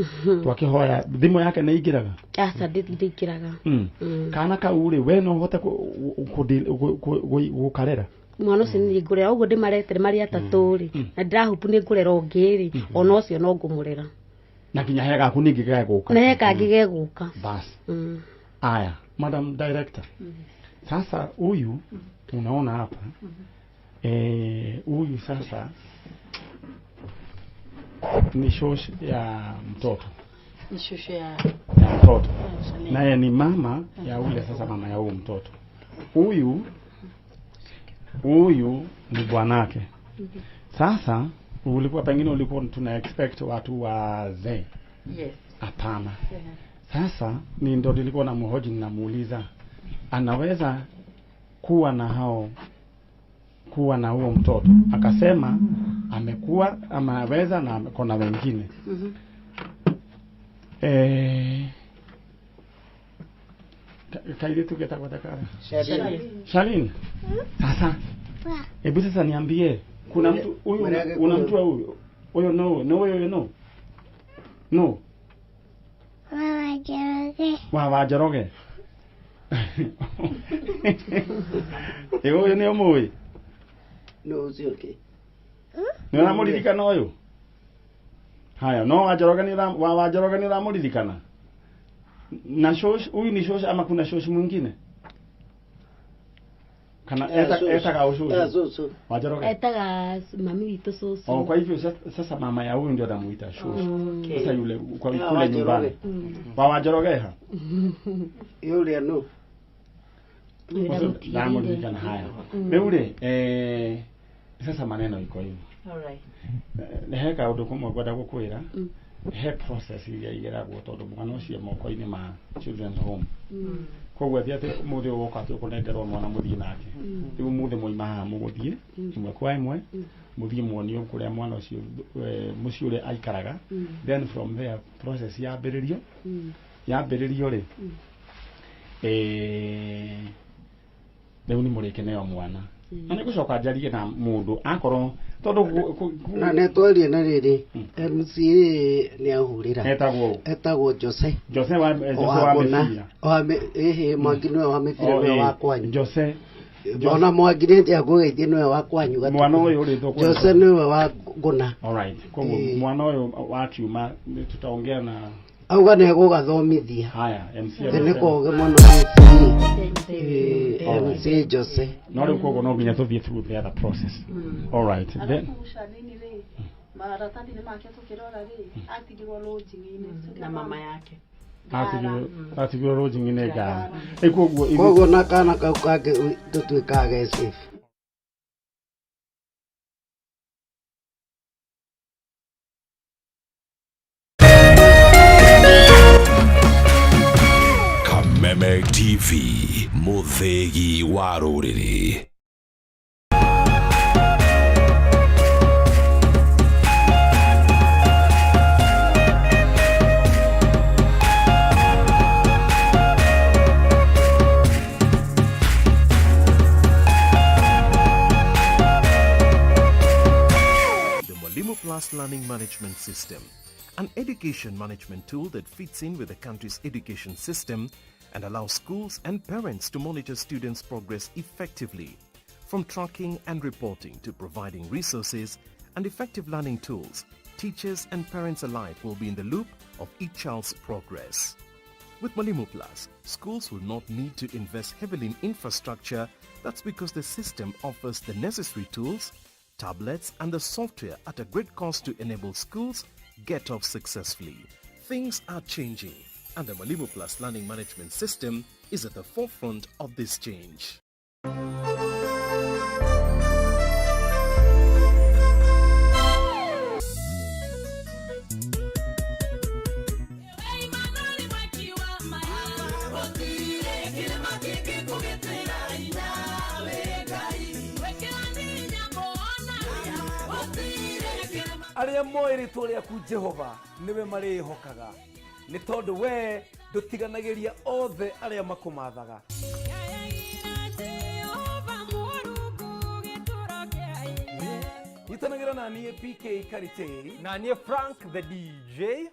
Twakihoya thimu yake ni ingiraga. Asa ndithikiraga. Kana kau ri we no hote gukarera. Mwana ucio ni ngurera uguo ndimaretere mari atatu ri na ndirahupu ni ngurera ungiri ona ucio no ngumurera. Na kinya hega ku ningi geguka. Na hega geguka. Bas. Aya, Madam Director. Sasa huyu unaona hapa huyu sasa ni shosh ya mtoto. Ni shosh ya mtoto. Naye ni mama ya ule sasa mama ya huyo mtoto. Huyu ni bwanake. Sasa ulikuwa pengine ulikuwa tuna expect watu wazee. Yes. Hapana. Sasa ni ndo nilikuwa na mhoji namuuliza anaweza kuwa na huo mtoto. Akasema amekuwa ama anaweza na kuna wengine. Kaide tuketa kwa dakara. Shalin. Sasa. Hebu sasa niambie kuna mtu huyu una mtu huyu. Huyo no. No. Wawajeroge. Huyo ni omoi. No usioke. Ni unamuririkana huyo? Haya, no wajeroge ni unamuririkana. Na shosh, huyu ni shosh ama kuna shosh mwingine? Kana etaka ushosh. Wajeroge. Etaka mami witu soso. Kwa hivyo sasa mama ya huyu ndio anamuita shosh. Sasa yule kwa kule nyumbani. Wajerogeha. Yule no. Namuririkana haya. Beure sasa maneno iko hivi. Alright. Heka undu kumwe gwada gukwira. He process iria igeragwo tondu mwana ucio moko-ini ma children's home. Kogwo thiate muthe woka tu kunengerwo mwana muthie nake. Riu muthe moima ha muguthie imwe kwa imwe muthie muonio kuria mwana ucio mucio uri aikaraga. Then from there process yambiririo ri riu ni murikeneo mwana. Na nigucoka njarie na mundu akorwo tondu na netwarie na riri MC ni ahurira etagwo Jose wa Mefia Mwangi niwe wa Mefia niwe wa kwanyu Jose ona Mwangi ndio agũgeithie niwe wa kwanyu gatu mwana uyu uri thoko Jose niwe wa Nguna. Alright koguo mwana uyu wakiuma tutaongea na auga ni gugathomithia. Haya MC ni koge muno MC Jose no riu koguo no nginya tuthie through the other process. Alright then maratati ni make tukirora ri atigirwo lodging-ini na mama yake atigirwo lodging-ini ga koguo na kana kau kake tutwikaga safe. Kameme TV muthegi wa ruriri. Learning Management System, an education management tool that fits in with the country's education system and allows schools and parents to monitor students' progress effectively. From tracking and reporting to providing resources and effective learning tools, teachers and parents alike will be in the loop of each child's progress. With Mwalimu Plus, schools will not need to invest heavily in infrastructure. That's because the system offers the necessary tools, tablets and the software at a great cost to enable schools get off successfully. Things are changing and the Mwalimu Plus learning management system is at the forefront of this change. aria moiri tole ku Jehova niwe mari hokaga ni tondu we dutiganagiria othe aria makumathaga. Itanagira na niye PK Karite na niye Frank the DJ.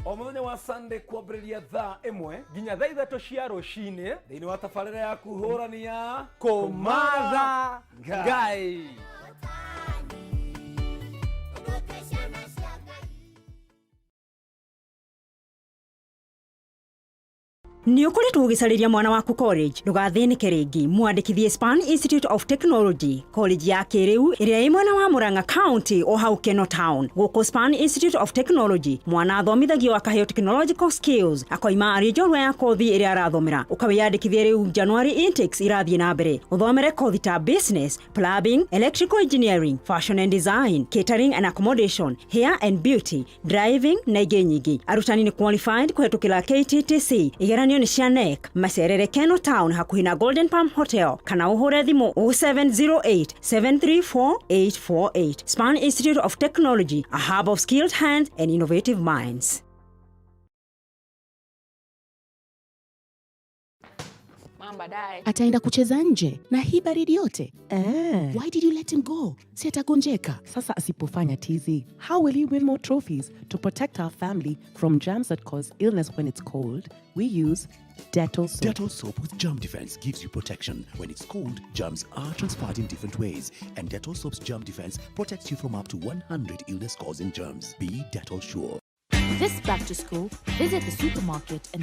Omuthenya wa Sunday kwambĩrĩria thaa 1 nginya thaa 3 cia rũcinĩ thĩinĩ wa tabarĩra ya kuhũrania kũmatha Ngai. Nĩ ũkoretwo ũgĩcarĩria mwana waku college ndũgathĩnĩke rĩngĩ mwandĩkithie Span Institute of Technology college ya kĩrĩu ĩrĩa ĩ mwena wa Murang'a County o hau Keno Town. Gũkũ Span Institute of Technology mwana athomithagio akaheo technological skills akoima arĩ njorua ya kothi ĩrĩa arathomera ũkawĩyandĩkithie rĩu January intakes irathiĩ na mbere ũthomere kothi ta business, plumbing, electrical engineering, fashion and design, catering and accommodation, hair and beauty, driving na ingĩ nyingĩ. Arutani nĩ qualified kũhetũkĩra KTTC igeranio ni Shanek macerere Keno Town hakuhi na Golden Palm Hotel kana uhure thimo 0708-734-848. Span Institute of Technology, a hub of skilled hands and innovative minds. Ataenda kucheza nje na hii baridi yote. Why did you let him go? Si atagonjeka. Sasa asipofanya tizi, how will he win more trophies? To protect our family from germs that cause illness when it's cold, we use Dettol soap. Dettol soap with germ defense gives you protection. When it's cold, germs are transferred in different ways. And Dettol soap's germ defense protects you from up to 100 illness-causing germs. Be Dettol sure. This back to school, visit the supermarket and